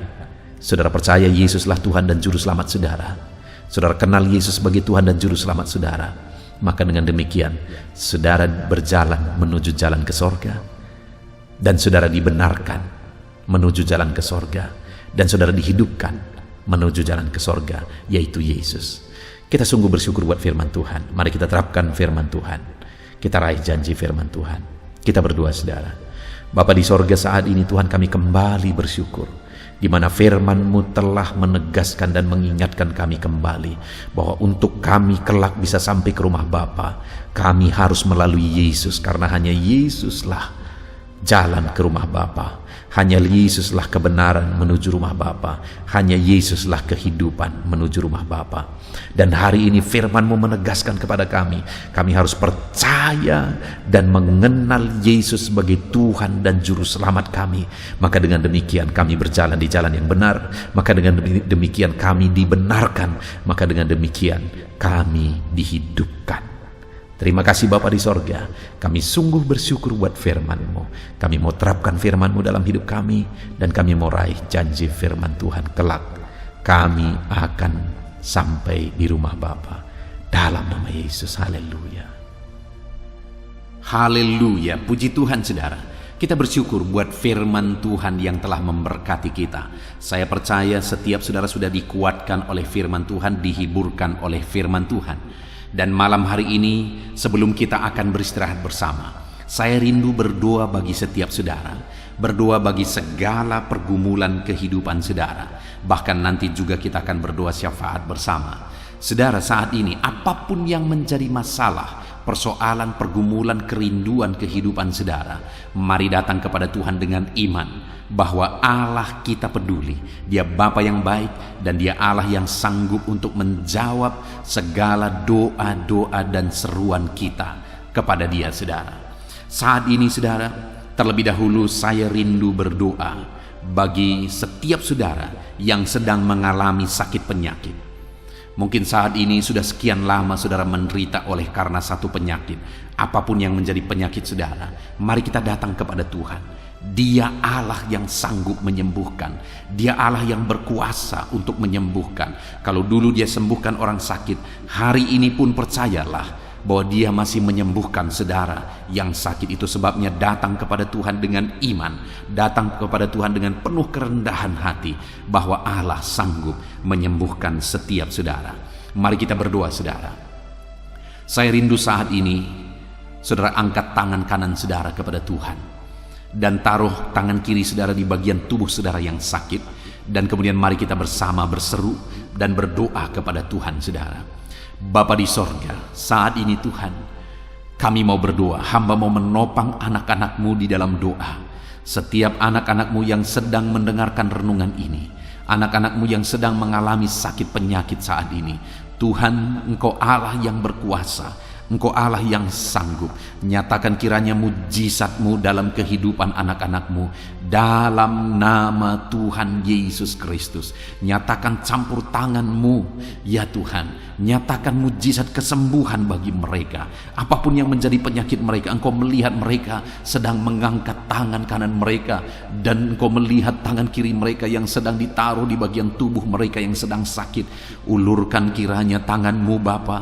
Speaker 2: Saudara percaya Yesuslah Tuhan dan Juru Selamat saudara. Saudara kenal Yesus sebagai Tuhan dan Juru Selamat saudara. Maka dengan demikian, saudara berjalan menuju jalan ke sorga. Dan saudara dibenarkan menuju jalan ke sorga. Dan saudara dihidupkan menuju jalan ke sorga, yaitu Yesus. Kita sungguh bersyukur buat firman Tuhan. Mari kita terapkan firman Tuhan. Kita raih janji firman Tuhan. Kita berdoa saudara. Bapa di sorga, saat ini Tuhan kami kembali bersyukur, di mana firman-Mu telah menegaskan dan mengingatkan kami kembali bahwa untuk kami kelak bisa sampai ke rumah Bapa, kami harus melalui Yesus, karena hanya Yesuslah jalan ke rumah Bapa. Hanya Yesuslah kebenaran menuju rumah Bapa. Hanya Yesuslah kehidupan menuju rumah Bapa. Dan hari ini firman-Mu menegaskan kepada kami harus percaya dan mengenal Yesus sebagai Tuhan dan Juru Selamat kami. Maka dengan demikian kami berjalan di jalan yang benar. Maka dengan demikian kami dibenarkan. Maka dengan demikian kami dihidupkan. Terima kasih Bapa di sorga. Kami sungguh bersyukur buat firman-Mu. Kami mau terapkan firman-Mu dalam hidup kami. Dan kami mau raih janji firman Tuhan kelak. Kami akan sampai di rumah Bapa. Dalam nama Yesus. Haleluya.
Speaker 1: Haleluya, puji Tuhan saudara. Kita bersyukur buat firman Tuhan yang telah memberkati kita. Saya percaya setiap saudara sudah dikuatkan oleh firman Tuhan, dihiburkan oleh firman Tuhan. Dan malam hari ini, sebelum kita akan beristirahat bersama, saya rindu berdoa bagi setiap saudara, berdoa bagi segala pergumulan kehidupan saudara. Bahkan nanti juga kita akan berdoa syafaat bersama. Saudara, saat ini apapun yang menjadi masalah, persoalan, pergumulan, kerinduan kehidupan saudara, mari datang kepada Tuhan dengan iman bahwa Allah kita peduli. Dia Bapa yang baik dan Dia Allah yang sanggup untuk menjawab segala doa-doa dan seruan kita kepada Dia, saudara. Saat ini saudara, terlebih dahulu saya rindu berdoa bagi setiap saudara yang sedang mengalami sakit penyakit. Mungkin saat ini sudah sekian lama saudara menderita oleh karena satu penyakit. Apapun yang menjadi penyakit saudara, mari kita datang kepada Tuhan. Dia Allah yang sanggup menyembuhkan. Dia Allah yang berkuasa untuk menyembuhkan. Kalau dulu Dia sembuhkan orang sakit, hari ini pun percayalah bahwa Dia masih menyembuhkan saudara yang sakit. Itu sebabnya datang kepada Tuhan dengan iman, datang kepada Tuhan dengan penuh kerendahan hati bahwa Allah sanggup menyembuhkan setiap saudara. Mari kita berdoa saudara. Saya rindu saat ini saudara angkat tangan kanan saudara kepada Tuhan dan taruh tangan kiri saudara di bagian tubuh saudara yang sakit, dan kemudian mari kita bersama berseru dan berdoa kepada Tuhan saudara. Bapa di sorga, saat ini Tuhan, kami mau berdoa, hamba mau menopang anak-anak-Mu di dalam doa. Setiap anak-anak-Mu yang sedang mendengarkan renungan ini, anak-anak-Mu yang sedang mengalami sakit penyakit saat ini, Tuhan, Engkau Allah yang berkuasa, Engkau Allah yang sanggup. Nyatakan kiranya mujizat-Mu dalam kehidupan anak-anak-Mu dalam nama Tuhan Yesus Kristus. Nyatakan campur tangan-Mu ya Tuhan. Nyatakan mujizat kesembuhan bagi mereka. Apapun yang menjadi penyakit mereka, Engkau melihat mereka sedang mengangkat tangan kanan mereka, dan Engkau melihat tangan kiri mereka yang sedang ditaruh di bagian tubuh mereka yang sedang sakit. Ulurkan kiranya tangan-Mu Bapa,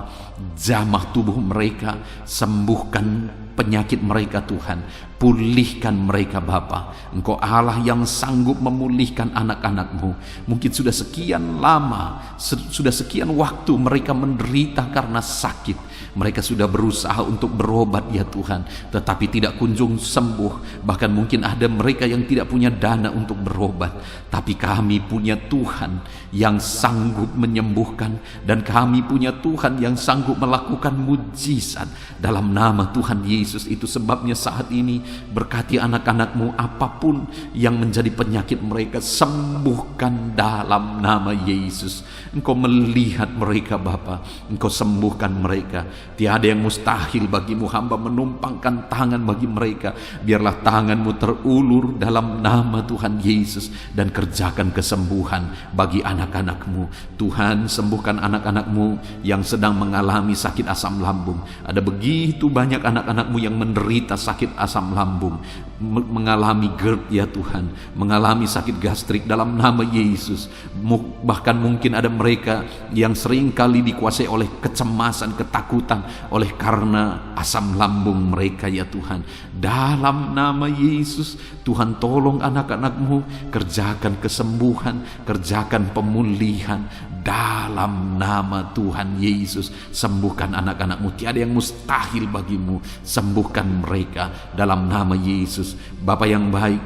Speaker 1: jamah tubuh mereka, sembuhkan penyakit mereka Tuhan. Pulihkan mereka Bapa. Engkau Allah yang sanggup memulihkan anak-anak-Mu. Mungkin sudah sekian lama, sudah sekian waktu mereka menderita karena sakit. Mereka sudah berusaha untuk berobat ya Tuhan, tetapi tidak kunjung sembuh. Bahkan mungkin ada mereka yang tidak punya dana untuk berobat. Tapi kami punya Tuhan yang sanggup menyembuhkan, dan kami punya Tuhan yang sanggup melakukan mujizat dalam nama Tuhan Yesus. Itu sebabnya saat ini berkati anak-anak-Mu, apapun yang menjadi penyakit mereka, sembuhkan dalam nama Yesus. Engkau melihat mereka Bapa, Engkau sembuhkan mereka. Tiada yang mustahil bagi-Mu. Hamba menumpangkan tangan bagi mereka. Biarlah tangan-Mu terulur dalam nama Tuhan Yesus, dan kerjakan kesembuhan bagi anak-anak-Mu. Tuhan, sembuhkan anak-anak-Mu yang sedang mengalami sakit asam lambung. Ada begitu banyak anak-anak-Mu yang menderita sakit asam lambung. lambung, mengalami GERD ya Tuhan, mengalami sakit gastrik dalam nama Yesus. Bahkan mungkin ada mereka yang sering kali dikuasai oleh kecemasan, ketakutan oleh karena asam lambung mereka ya Tuhan. Dalam nama Yesus, Tuhan tolong anak-anak-Mu, kerjakan kesembuhan, kerjakan pemulihan. Dalam nama Tuhan Yesus, sembuhkan anak-anak-Mu. Tiada yang mustahil bagi-Mu. Sembuhkan mereka dalam nama Yesus. Bapa yang baik,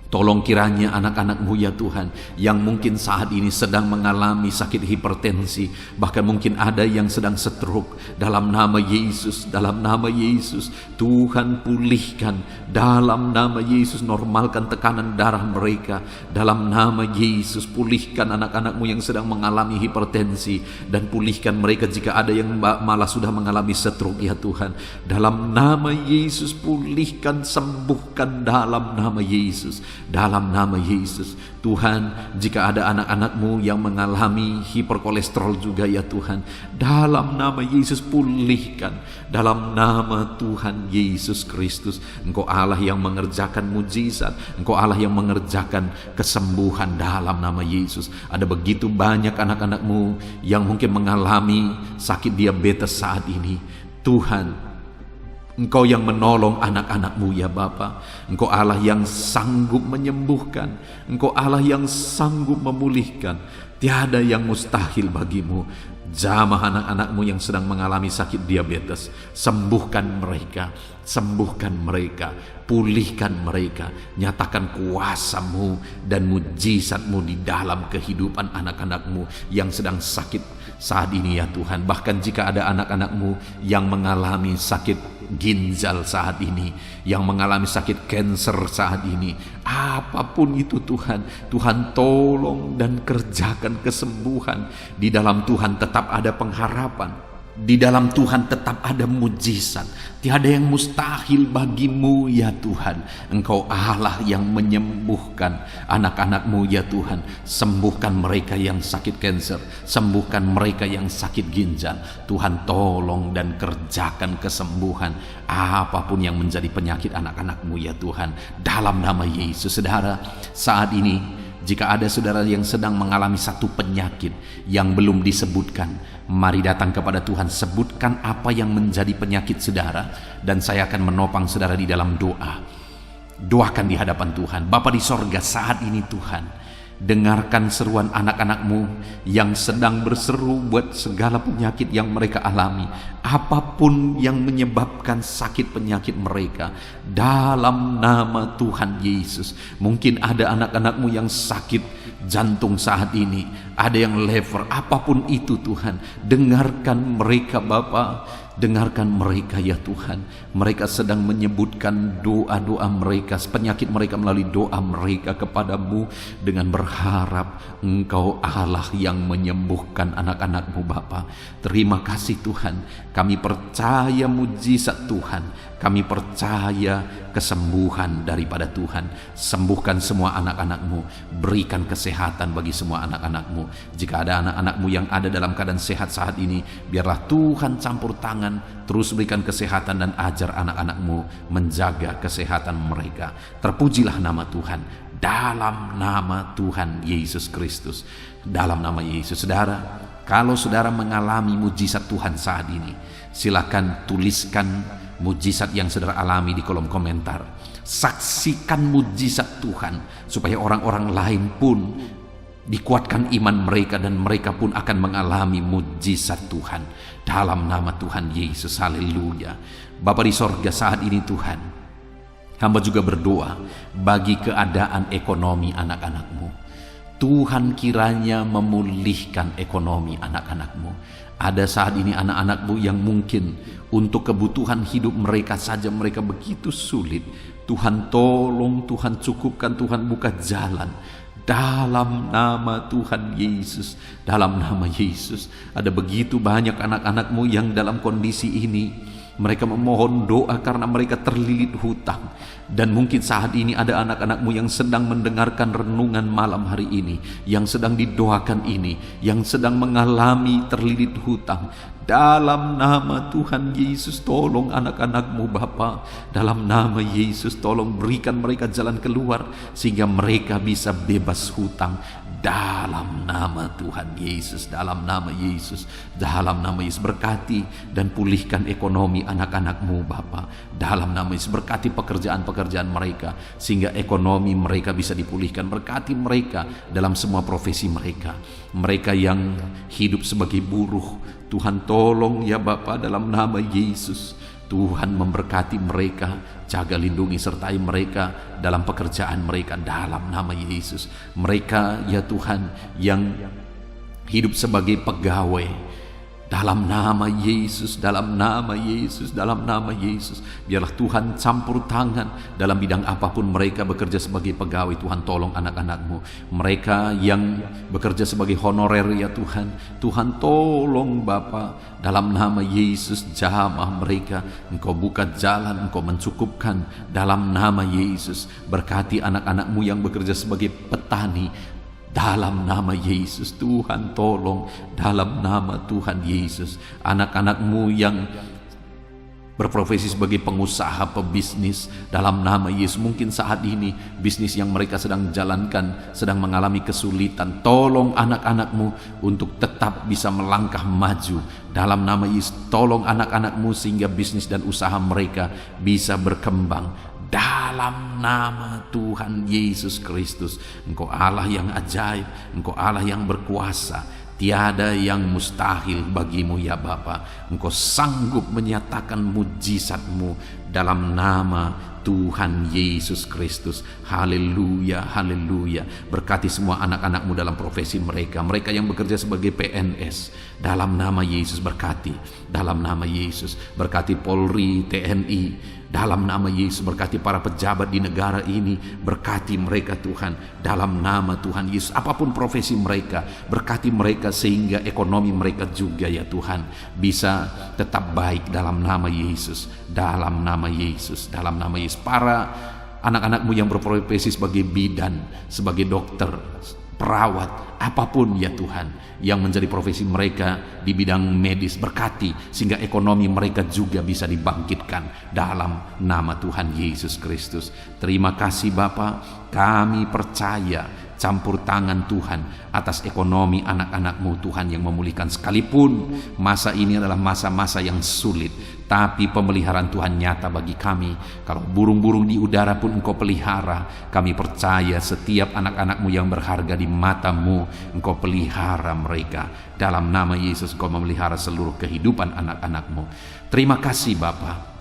Speaker 1: tolong kiranya anak-anak-Mu ya Tuhan, yang mungkin saat ini sedang mengalami sakit hipertensi, bahkan mungkin ada yang sedang stroke, dalam nama Yesus, dalam nama Yesus, Tuhan pulihkan, dalam nama Yesus, normalkan tekanan darah mereka, dalam nama Yesus, pulihkan anak-anak-Mu yang sedang mengalami hipertensi, dan pulihkan mereka jika ada yang malah sudah mengalami stroke ya Tuhan, dalam nama Yesus, pulihkan, sembuhkan dalam nama Yesus. Dalam nama Yesus, Tuhan, jika ada anak-anak-Mu yang mengalami hiperkolesterol juga ya Tuhan, dalam nama Yesus pulihkan, dalam nama Tuhan Yesus Kristus. Engkau Allah yang mengerjakan mujizat, Engkau Allah yang mengerjakan kesembuhan dalam nama Yesus. Ada begitu banyak anak-anak-Mu yang mungkin mengalami sakit diabetes saat ini. Tuhan, Engkau yang menolong anak-anak-Mu ya Bapa. Engkau Allah yang sanggup menyembuhkan, Engkau Allah yang sanggup memulihkan. Tiada yang mustahil bagi-Mu. Jamah anak-anak-Mu yang sedang mengalami sakit diabetes, sembuhkan mereka, sembuhkan mereka, pulihkan mereka. Nyatakan kuasa-Mu dan mujizat-Mu di dalam kehidupan anak-anak-Mu yang sedang sakit saat ini ya Tuhan. Bahkan jika ada anak-anak-Mu yang mengalami sakit ginjal saat ini, yang mengalami sakit kanker saat ini, apapun itu Tuhan, Tuhan tolong dan kerjakan kesembuhan. Di dalam Tuhan tetap ada pengharapan, di dalam Tuhan tetap ada mujizat. Tiada yang mustahil bagi-Mu ya Tuhan. Engkau Allah yang menyembuhkan anak-anak-Mu ya Tuhan. Sembuhkan mereka yang sakit kanker, sembuhkan mereka yang sakit ginjal. Tuhan tolong dan kerjakan kesembuhan apapun yang menjadi penyakit anak-anak-Mu ya Tuhan, dalam nama Yesus. Saudara, saat ini jika ada saudara yang sedang mengalami satu penyakit yang belum disebutkan, mari datang kepada Tuhan, sebutkan apa yang menjadi penyakit saudara, dan saya akan menopang saudara di dalam doa. Doakan di hadapan Tuhan. Bapa di sorga, saat ini Tuhan, dengarkan seruan anak-anak-Mu yang sedang berseru buat segala penyakit yang mereka alami, apapun yang menyebabkan sakit penyakit mereka, dalam nama Tuhan Yesus. Mungkin ada anak-anak-Mu yang sakit jantung saat ini, ada yang liver, apapun itu Tuhan, dengarkan mereka Bapa, dengarkan mereka ya Tuhan. Mereka sedang menyebutkan doa-doa mereka, penyakit mereka melalui doa mereka kepadamu, dengan berharap Engkau Allah yang menyembuhkan anak-anak-Mu Bapa. Terima kasih Tuhan, kami percaya mujizat Tuhan, kami percaya kesembuhan daripada Tuhan. Sembuhkan semua anak-anak-Mu, berikan kesehatan bagi semua anak-anak-Mu. Jika ada anak-anak-Mu yang ada dalam keadaan sehat saat ini, biarlah Tuhan campur tangan, terus berikan kesehatan dan ajar anak-anak-Mu menjaga kesehatan mereka. Terpujilah nama Tuhan, dalam nama Tuhan Yesus Kristus. Dalam nama Yesus. Saudara, kalau saudara mengalami mujizat Tuhan saat ini, silakan tuliskan mujizat yang saudara alami di kolom komentar. Saksikan mujizat Tuhan, supaya orang-orang lain pun dikuatkan iman mereka, dan mereka pun akan mengalami mujizat Tuhan dalam nama Tuhan Yesus. Haleluya. Bapa di sorga, saat ini Tuhan, hamba juga berdoa bagi keadaan ekonomi anak-anak-Mu. Tuhan kiranya memulihkan ekonomi anak-anak-Mu. Ada saat ini anak-anak-Mu yang mungkin untuk kebutuhan hidup mereka saja mereka begitu sulit. Tuhan tolong, Tuhan cukupkan, Tuhan buka jalan. Dalam nama Tuhan Yesus, dalam nama Yesus. Ada begitu banyak anak-anak-Mu yang dalam kondisi ini Mereka memohon doa karena mereka terlilit hutang. Dan mungkin saat ini ada anak-anakmu yang sedang mendengarkan renungan malam hari ini, yang sedang didoakan ini, yang sedang mengalami terlilit hutang. Dalam nama Tuhan Yesus, tolong anak-anakmu Bapa. Dalam nama Yesus, tolong berikan mereka jalan keluar sehingga mereka bisa bebas hutang. Dalam nama Tuhan Yesus, dalam nama Yesus, dalam nama Yesus, berkati dan pulihkan ekonomi anak-anakmu Bapa. Dalam nama Yesus, berkati pekerjaan-pekerjaan mereka sehingga ekonomi mereka bisa dipulihkan. Berkati mereka dalam semua profesi mereka. Mereka yang hidup sebagai buruh, Tuhan tolong ya Bapa, dalam nama Yesus. Tuhan memberkati mereka, jaga lindungi sertai mereka dalam pekerjaan mereka dalam nama Yesus. Mereka ya Tuhan yang hidup sebagai pegawai, dalam nama Yesus, dalam nama Yesus, dalam nama Yesus, biarlah Tuhan campur tangan dalam bidang apapun mereka bekerja sebagai pegawai. Tuhan tolong anak-anakmu. Mereka yang bekerja sebagai honorer ya Tuhan, Tuhan tolong Bapa, dalam nama Yesus jamah mereka. Engkau buka jalan, Engkau mencukupkan dalam nama Yesus. Berkati anak-anakmu yang bekerja sebagai petani, dalam nama Yesus. Tuhan tolong dalam nama Tuhan Yesus. Anak-anakmu yang berprofesi sebagai pengusaha, pebisnis, dalam nama Yesus. Mungkin saat ini bisnis yang mereka sedang jalankan sedang mengalami kesulitan. Tolong anak-anakmu untuk tetap bisa melangkah maju dalam nama Yesus. Tolong anak-anakmu sehingga bisnis dan usaha mereka bisa berkembang dalam nama Tuhan Yesus Kristus. Engkau Allah yang ajaib, Engkau Allah yang berkuasa. Tiada yang mustahil bagimu ya Bapa. Engkau sanggup menyatakan mujizat-Mu dalam nama Tuhan Yesus Kristus. Haleluya, haleluya. Berkati semua anak-anakmu dalam profesi mereka. Mereka yang bekerja sebagai PNS, dalam nama Yesus berkati. Dalam nama Yesus berkati Polri, TNI. Dalam nama Yesus berkati para pejabat di negara ini. Berkati mereka Tuhan, dalam nama Tuhan Yesus. Apapun profesi mereka, berkati mereka sehingga ekonomi mereka juga ya Tuhan bisa tetap baik dalam nama Yesus. Dalam nama Yesus, dalam nama Yesus. Para anak-anakmu yang berprofesi sebagai bidan, sebagai dokter, perawat, apapun ya Tuhan yang menjadi profesi mereka di bidang medis, berkati sehingga ekonomi mereka juga bisa dibangkitkan dalam nama Tuhan Yesus Kristus. Terima kasih Bapa, kami percaya campur tangan Tuhan atas ekonomi anak-anakmu Tuhan yang memulihkan. Sekalipun masa ini adalah masa-masa yang sulit, tapi pemeliharaan Tuhan nyata bagi kami. Kalau burung-burung di udara pun Engkau pelihara, kami percaya setiap anak-anakmu yang berharga di mata-Mu, Engkau pelihara mereka. Dalam nama Yesus Engkau memelihara seluruh kehidupan anak-anakmu. Terima kasih Bapa.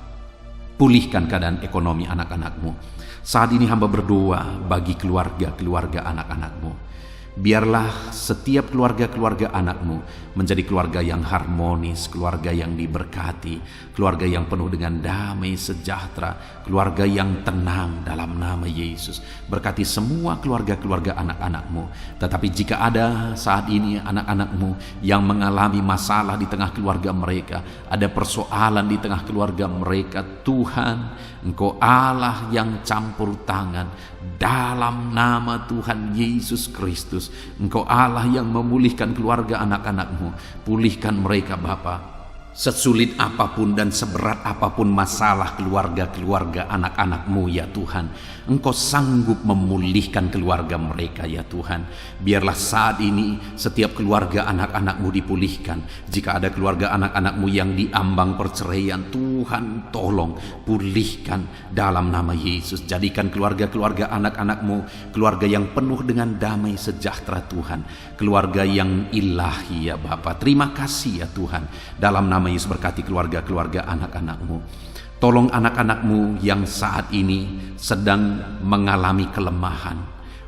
Speaker 1: Pulihkan keadaan ekonomi anak-anakmu. Saat ini hamba berdoa bagi keluarga-keluarga anak-anakmu. Biarlah setiap keluarga-keluarga anakmu menjadi keluarga yang harmonis, keluarga yang diberkati, keluarga yang penuh dengan damai sejahtera, keluarga yang tenang dalam nama Yesus. Berkati semua keluarga-keluarga anak-anakmu. Tetapi jika ada saat ini anak-anakmu yang mengalami masalah di tengah keluarga mereka, ada persoalan di tengah keluarga mereka, Tuhan, Engkau Allah yang campur tangan. Dalam nama Tuhan Yesus Kristus, Engkau Allah yang memulihkan keluarga anak-anakmu. Pulihkan mereka Bapa. Sesulit apapun dan seberat apapun masalah keluarga-keluarga anak-anakmu ya Tuhan, Engkau sanggup memulihkan keluarga mereka ya Tuhan. Biarlah saat ini setiap keluarga anak-anakmu dipulihkan. Jika ada keluarga anak-anakmu yang diambang perceraian, Tuhan tolong pulihkan dalam nama Yesus. Jadikan keluarga-keluarga anak-anakmu keluarga yang penuh dengan damai sejahtera Tuhan. Keluarga yang ilahi ya Bapa. Terima kasih ya Tuhan. Dalam nama Yesus berkati keluarga-keluarga anak-anakmu. Tolong anak-anakmu yang saat ini sedang mengalami kelemahan.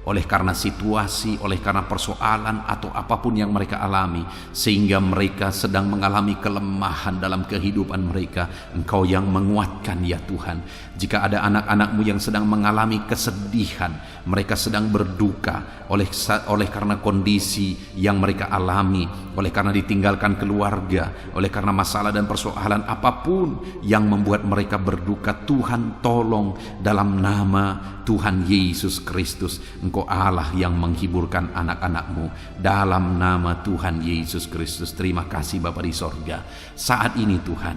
Speaker 1: oleh karena situasi, oleh karena persoalan atau apapun yang mereka alami, sehingga mereka sedang mengalami kelemahan dalam kehidupan mereka, Engkau yang menguatkan ya Tuhan. Jika ada anak-anak-Mu yang sedang mengalami kesedihan, mereka sedang berduka oleh karena kondisi yang mereka alami, oleh karena ditinggalkan keluarga, oleh karena masalah dan persoalan apapun yang membuat mereka berduka, Tuhan tolong dalam nama Tuhan Yesus Kristus. Engkau Allah yang menghiburkan anak-anak-Mu dalam nama Tuhan Yesus Kristus. Terima kasih Bapa di sorga. Saat ini Tuhan,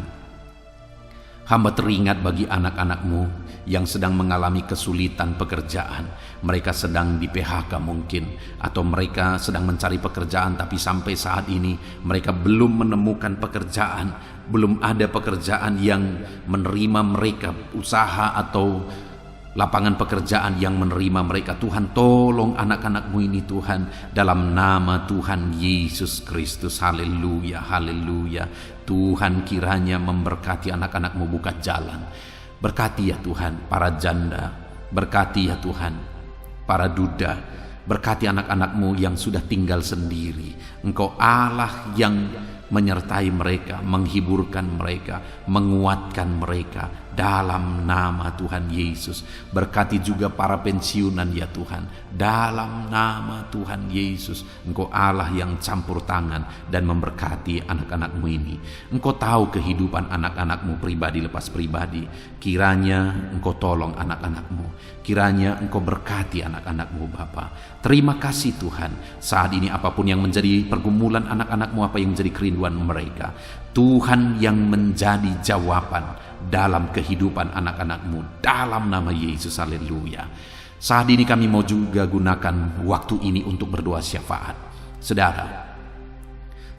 Speaker 1: hamba teringat bagi anak-anak-Mu yang sedang mengalami kesulitan pekerjaan. Mereka sedang di PHK mungkin, atau mereka sedang mencari pekerjaan, tapi sampai saat ini mereka belum menemukan pekerjaan. Belum ada pekerjaan yang menerima mereka, usaha atau lapangan pekerjaan yang menerima mereka. Tuhan tolong anak-anak-Mu ini Tuhan, dalam nama Tuhan Yesus Kristus. Haleluya, haleluya. Tuhan kiranya memberkati anak-anak-Mu buka jalan. Berkati ya Tuhan para janda, berkati ya Tuhan para duda, berkati anak-anak-Mu yang sudah tinggal sendiri. Engkau Allah yang menyertai mereka, menghiburkan mereka, menguatkan mereka dalam nama Tuhan Yesus. Berkati juga para pensiunan ya Tuhan, dalam nama Tuhan Yesus. Engkau Allah yang campur tangan dan memberkati anak-anak-Mu ini. Engkau tahu kehidupan anak-anak-Mu pribadi lepas pribadi. Kiranya Engkau tolong anak-anak-Mu, kiranya Engkau berkati anak-anak-Mu Bapa. Terima kasih Tuhan. Saat ini apapun yang menjadi pergumulan anak-anak-Mu, apa yang menjadi kerinduan mereka, Tuhan yang menjadi jawaban dalam kehidupan anak-anak-Mu dalam nama Yesus. Haleluya. Saat ini kami mau juga gunakan waktu ini untuk berdoa syafaat. Saudara,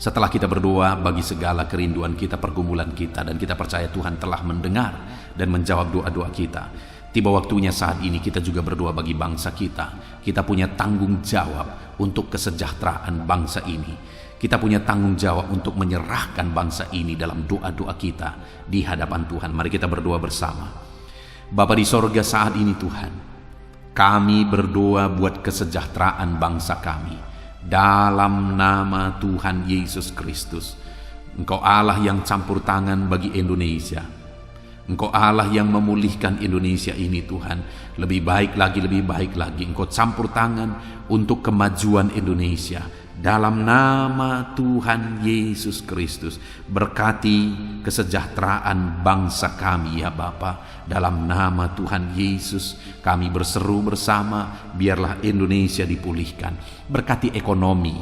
Speaker 1: setelah kita berdoa bagi segala kerinduan kita, pergumulan kita, dan kita percaya Tuhan telah mendengar dan menjawab doa-doa kita, tiba waktunya saat ini kita juga berdoa bagi bangsa kita. Kita punya tanggung jawab untuk kesejahteraan bangsa ini. Kita punya tanggung jawab untuk menyerahkan bangsa ini dalam doa-doa kita di hadapan Tuhan. Mari kita berdoa bersama. Bapa di sorga, saat ini Tuhan, kami berdoa buat kesejahteraan bangsa kami dalam nama Tuhan Yesus Kristus. Engkau Allah yang campur tangan bagi Indonesia. Engkau Allah yang memulihkan Indonesia ini Tuhan. Lebih baik lagi, lebih baik lagi. Engkau campur tangan untuk kemajuan Indonesia dalam nama Tuhan Yesus Kristus. Berkati kesejahteraan bangsa kami ya Bapa. Dalam nama Tuhan Yesus kami berseru bersama, biarlah Indonesia dipulihkan. Berkati ekonomi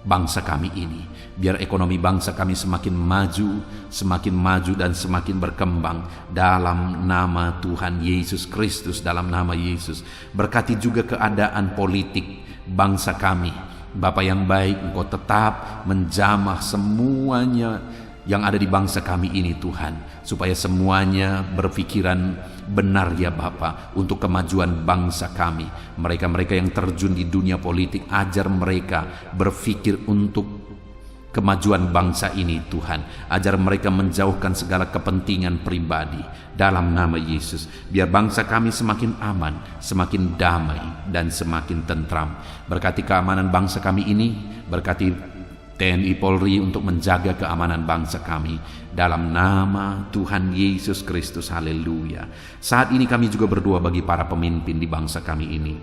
Speaker 1: bangsa kami ini, biar ekonomi bangsa kami semakin maju dan semakin berkembang dalam nama Tuhan Yesus Kristus. Dalam nama Yesus, berkati juga keadaan politik bangsa kami. Bapa yang baik, Engkau tetap menjamah semuanya yang ada di bangsa kami ini Tuhan, supaya semuanya berpikiran benar ya Bapa untuk kemajuan bangsa kami. Mereka-mereka yang terjun di dunia politik, ajar mereka berpikir untuk kemajuan bangsa ini Tuhan. Ajar mereka menjauhkan segala kepentingan pribadi dalam nama Yesus. Biar bangsa kami semakin aman, semakin damai, dan semakin tentram. Berkati keamanan bangsa kami ini, berkati TNI Polri untuk menjaga keamanan bangsa kami dalam nama Tuhan Yesus Kristus. Haleluya. Saat ini kami juga berdoa bagi para pemimpin di bangsa kami ini.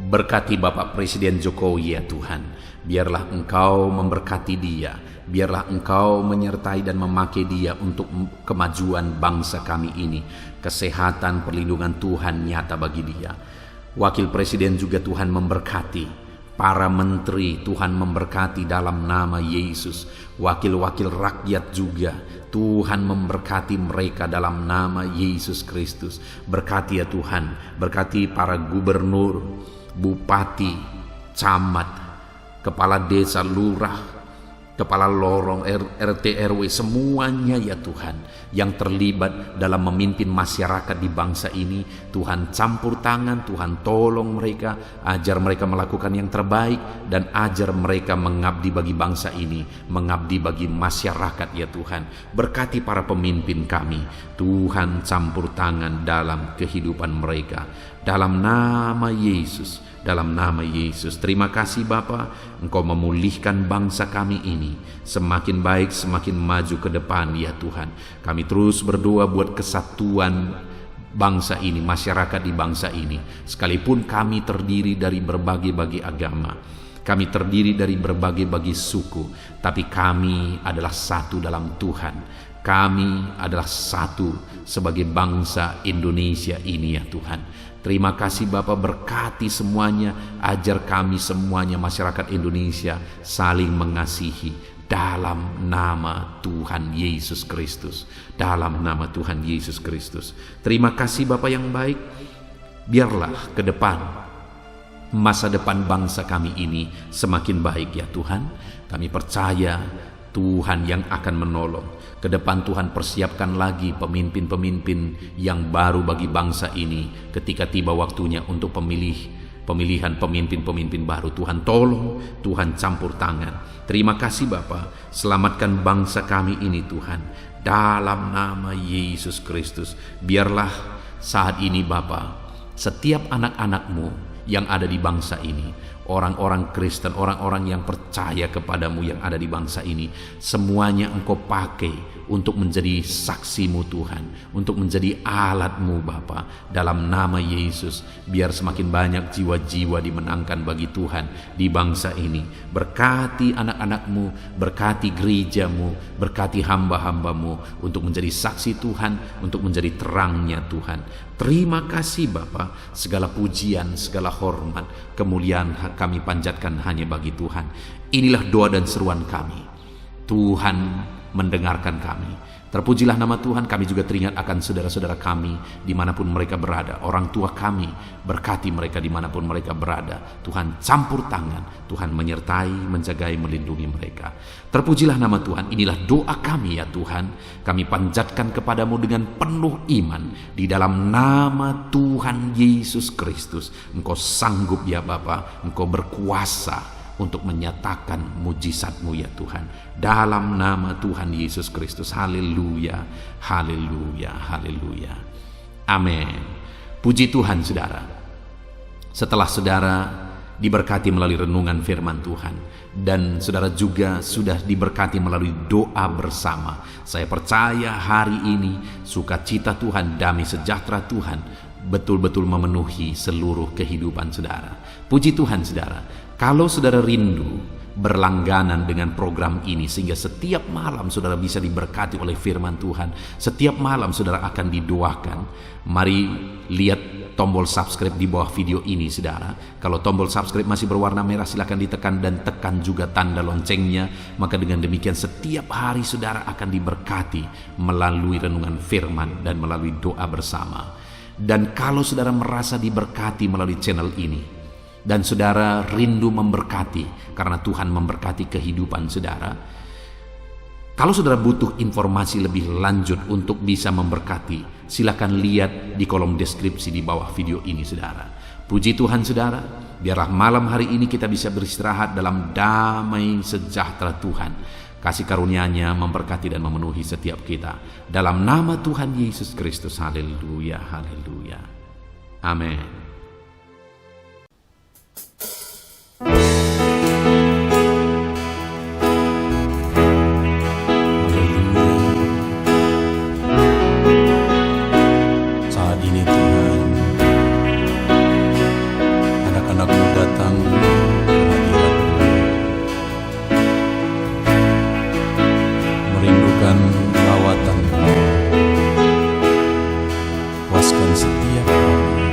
Speaker 1: Berkati Bapak Presiden Jokowi ya Tuhan. Biarlah Engkau memberkati dia, biarlah Engkau menyertai dan memakai dia untuk kemajuan bangsa kami ini. Kesehatan, perlindungan Tuhan nyata bagi dia. Wakil Presiden juga Tuhan memberkati. Para menteri Tuhan memberkati dalam nama Yesus. Wakil-wakil rakyat juga Tuhan memberkati mereka dalam nama Yesus Kristus. Berkati ya Tuhan, berkati para gubernur, bupati, camat, kepala desa, lurah, kepala lorong, RT, RW, semuanya ya Tuhan yang terlibat dalam memimpin masyarakat di bangsa ini. Tuhan campur tangan, Tuhan tolong mereka, ajar mereka melakukan yang terbaik, dan ajar mereka mengabdi bagi bangsa ini, mengabdi bagi masyarakat ya Tuhan. Berkati para pemimpin kami, Tuhan campur tangan dalam kehidupan mereka.
Speaker 2: dalam nama Yesus, dalam nama Yesus. Terima kasih Bapa, Engkau memulihkan bangsa kami ini semakin baik, semakin maju ke depan ya Tuhan. Kami terus berdoa buat kesatuan bangsa ini, masyarakat di bangsa ini. Sekalipun kami terdiri dari berbagai-bagai agama, kami terdiri dari berbagai-bagai suku, tapi kami adalah satu dalam Tuhan. Kami adalah satu sebagai bangsa Indonesia ini ya Tuhan. Terima kasih Bapa, berkati semuanya, ajar kami semuanya masyarakat Indonesia saling mengasihi dalam nama Tuhan Yesus Kristus. Dalam nama Tuhan Yesus Kristus. Terima kasih Bapa yang baik. Biarlah ke depan masa depan bangsa kami ini semakin baik ya Tuhan. Kami percaya Tuhan yang akan menolong. Ke depan Tuhan persiapkan lagi pemimpin-pemimpin yang baru bagi bangsa ini ketika tiba waktunya untuk pemilihan pemimpin-pemimpin baru. Tuhan tolong, Tuhan campur tangan. Terima kasih Bapa, selamatkan bangsa kami ini Tuhan. Dalam nama Yesus Kristus, biarlah saat ini Bapa, setiap anak-anak-Mu yang ada di bangsa ini, orang-orang Kristen, orang-orang yang percaya kepadamu yang ada di bangsa ini, semuanya Engkau pakai untuk menjadi saksimu Tuhan, untuk menjadi alatmu Bapa. Dalam nama Yesus, biar semakin banyak jiwa-jiwa dimenangkan bagi Tuhan di bangsa ini. Berkati anak-anakmu, berkati gerejamu, berkati hamba-hambamu untuk menjadi saksi Tuhan, untuk menjadi terangnya Tuhan. Terima kasih Bapa, segala pujian, segala hormat, kemuliaan kami panjatkan hanya bagi Tuhan. Inilah doa dan seruan kami. Tuhan mendengarkan kami. Terpujilah nama Tuhan. Kami juga teringat akan saudara-saudara kami dimanapun mereka berada, orang tua kami, berkati mereka dimanapun mereka berada. Tuhan campur tangan, Tuhan menyertai, menjagai, melindungi mereka. Terpujilah nama Tuhan. Inilah doa kami ya Tuhan. Kami panjatkan kepadamu dengan penuh iman di dalam nama Tuhan Yesus Kristus. Engkau sanggup ya Bapa, Engkau berkuasa untuk menyatakan mujizat-Mu ya Tuhan. Dalam nama Tuhan Yesus Kristus. Haleluya, haleluya, haleluya. Amin. Puji Tuhan saudara. Setelah saudara diberkati melalui renungan firman Tuhan, dan saudara juga sudah diberkati melalui doa bersama, saya percaya hari ini sukacita Tuhan, damai sejahtera Tuhan betul-betul memenuhi seluruh kehidupan saudara. Puji Tuhan saudara. Kalau saudara rindu berlangganan dengan program ini sehingga setiap malam saudara bisa diberkati oleh firman Tuhan, setiap malam saudara akan didoakan, mari lihat tombol subscribe di bawah video ini saudara. Kalau tombol subscribe masih berwarna merah, silakan ditekan dan tekan juga tanda loncengnya. Maka dengan demikian setiap hari saudara akan diberkati melalui renungan firman dan melalui doa bersama. Dan kalau saudara merasa diberkati melalui channel ini, dan saudara rindu memberkati karena Tuhan memberkati kehidupan saudara, kalau saudara butuh informasi lebih lanjut untuk bisa memberkati, silakan lihat di kolom deskripsi di bawah video ini saudara. Puji Tuhan saudara, biarlah malam hari ini kita bisa beristirahat dalam damai sejahtera Tuhan. Kasih karunia-Nya memberkati dan memenuhi setiap kita. Dalam nama Tuhan Yesus Kristus. Haleluya, haleluya. Amin.
Speaker 3: Puaskan setiap kami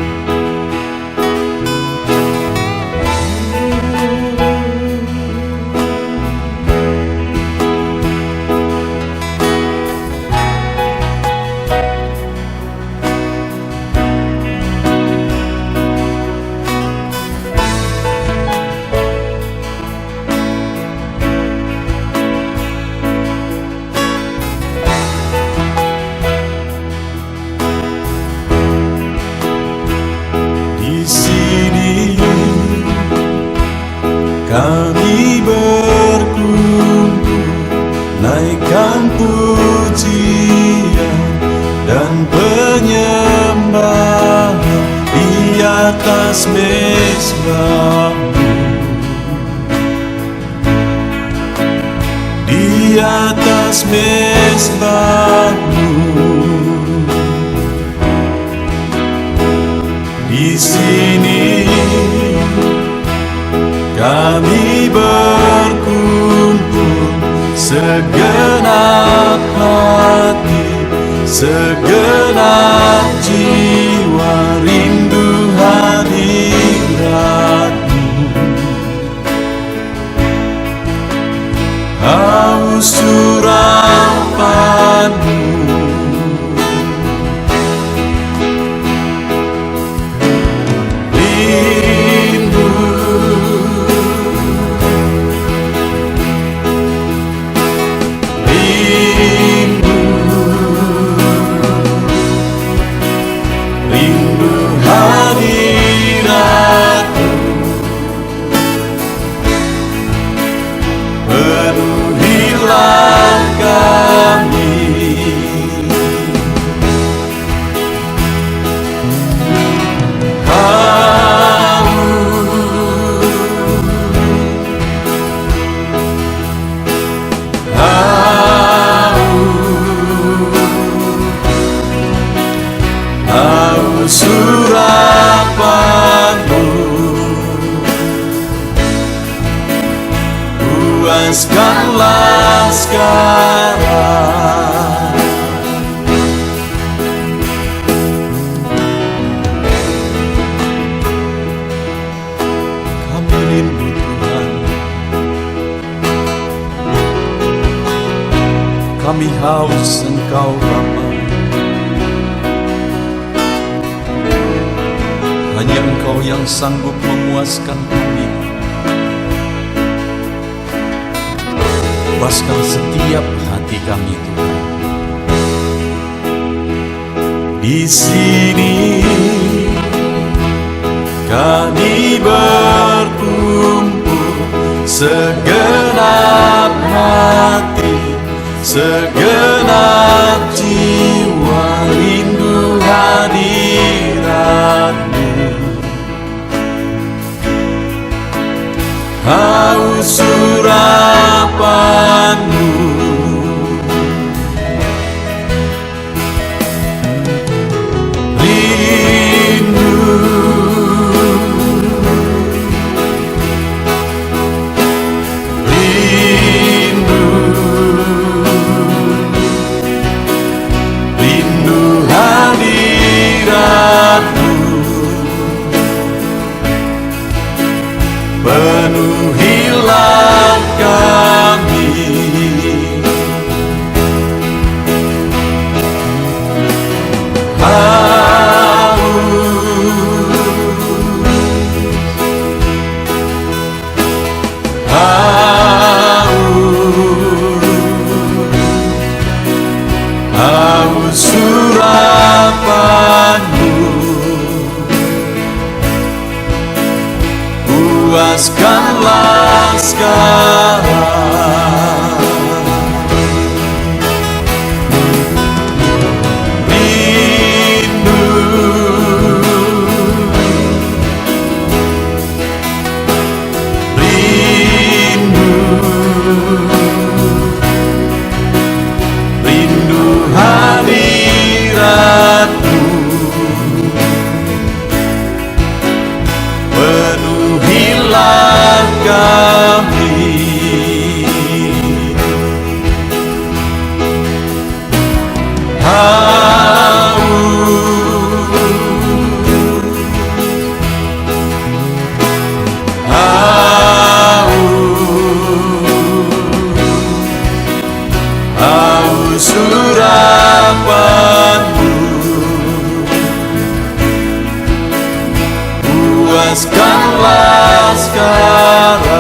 Speaker 3: atas mezbamu, di atas mezbamu. Di sini kami berkumpul, segenap hati, segenap jiwa, rindu hadirat-Mu. Haus surapan-Mu, surapan-Mu, puaskanlah sekarang. Kami rindu Tuhan, kami haus Engkau Bapa. Hanya Engkau yang sanggup memuaskan kami. Puaskan setiap hati kami, Tuhan. Di sini kami berkumpul, segenap hati, segenap jiwa, rindu hadirat-Mu. Haus surapan-Mu, rindu, rindu, rindu hadirat-Mu. Penuhilah kami, haus surapan-Mu, puaskanlah sekarang. Rindu, rindu, rindu hadirat-Mu. Penuhilah kami, haus surapan-Mu, puaskanlah sekarang.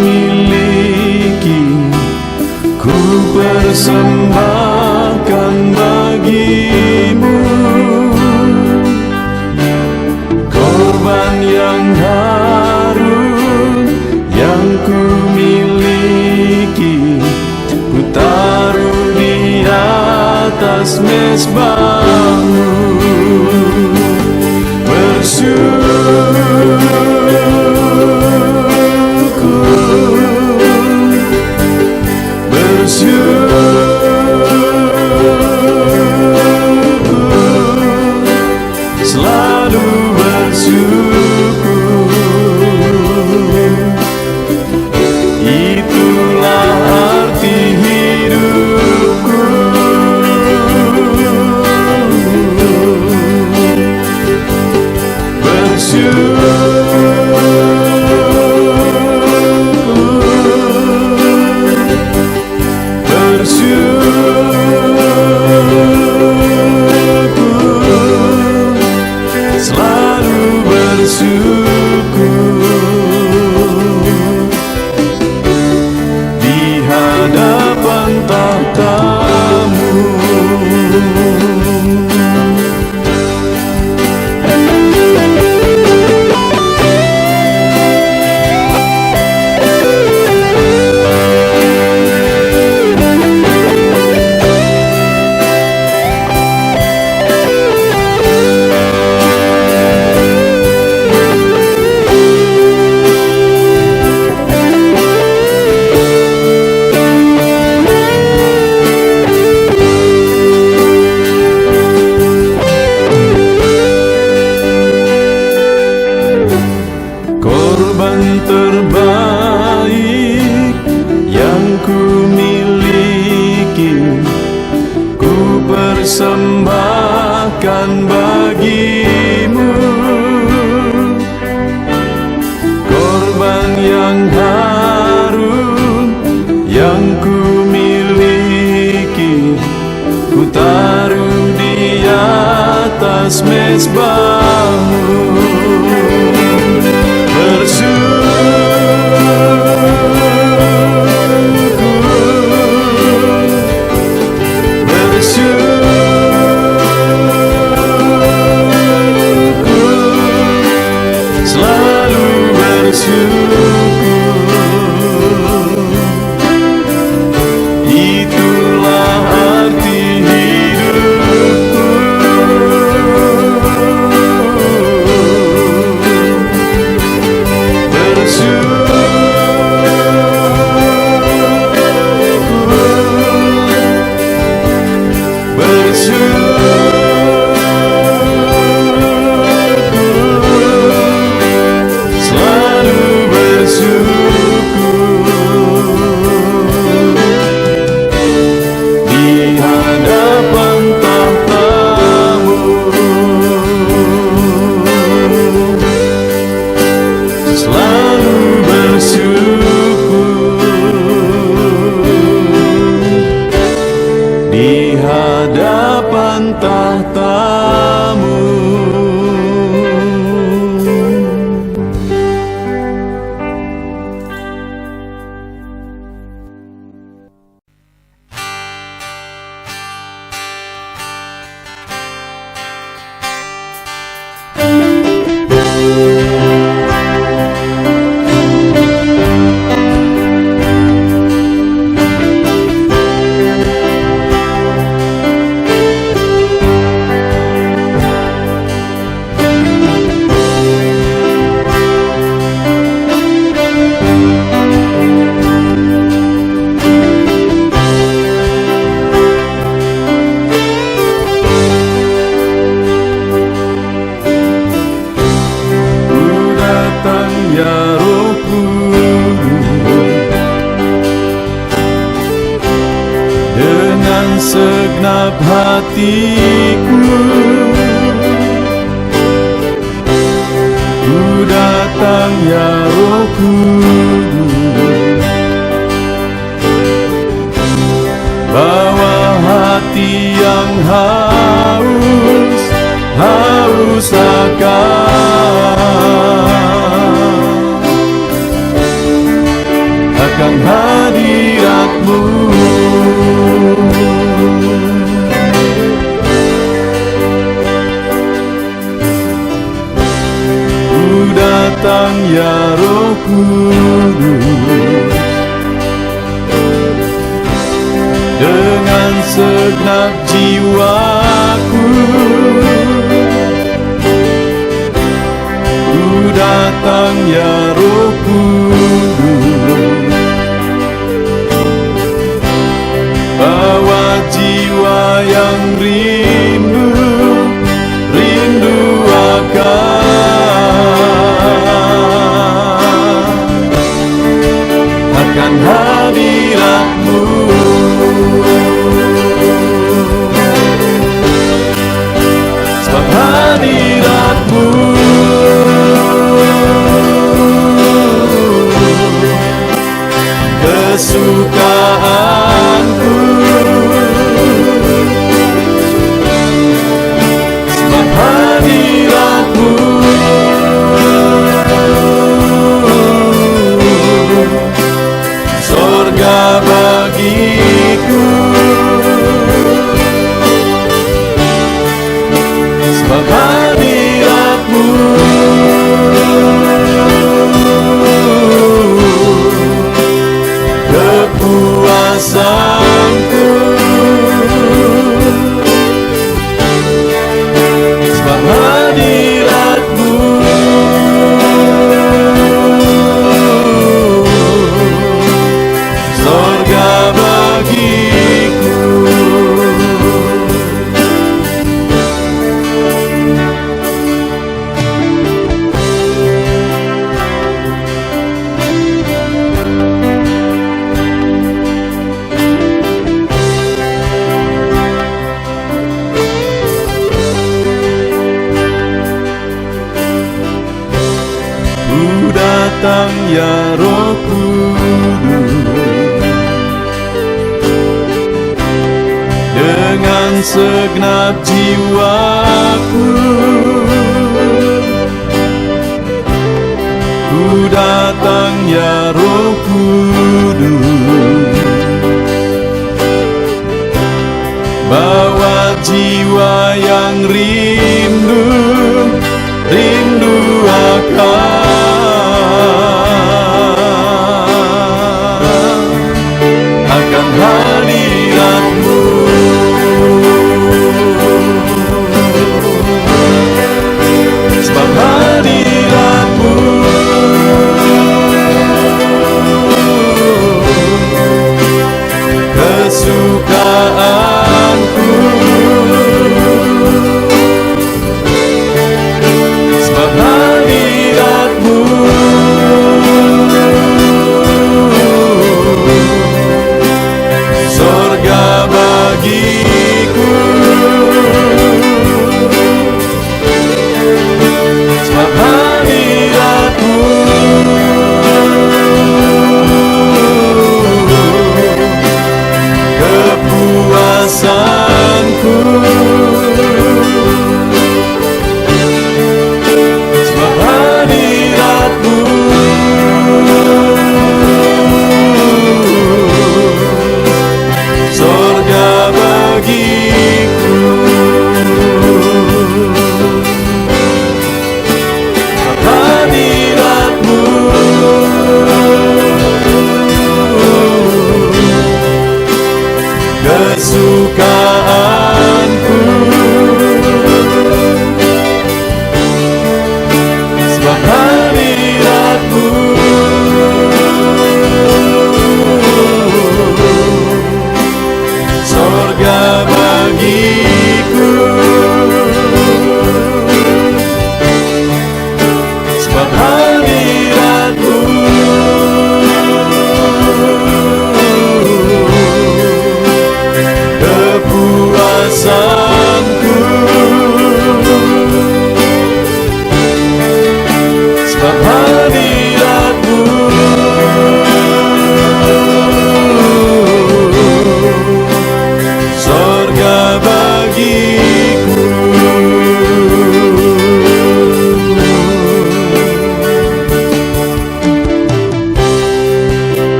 Speaker 3: miliki ku persembahkan bagimu. Korban yang harum yang ku miliki ku taruh di atas mezbahmu. Selalu bersyukur, itulah arti hidupku. Selalu bersyukur di hadapan tahta-Mu. Korban terbaik yang ku miliki ku persembahkan bagimu. Korban yang harum yang ku miliki ku taruh di atas mezbahmu. Selalu bersyukur, itulah arti hidupku. Di hadapan tahta-Mu. Ya Roh Kudus, dengan segenap hatiku ku datang, ya Roh Kudus, bawa hati yang haus akan akan hadirat-Mu. Ku datang ya Roh Kudus, dengan segenap jiwaku. Ku datang ya Roh Kudus, bawa jiwa yang rindu akan hadirat-Mu. Sebab hadirat-Mu kesukaanku. Sebab hadirat-Mu surga bagiku. Sebab hadirat-Mu kepuasanku. Sebab hadirat-Mu surga bagiku. Ku datang ya Roh Kudus, dengan segenap jiwaku. Ku datang ya Roh Kudus, bawa jiwa yang rindu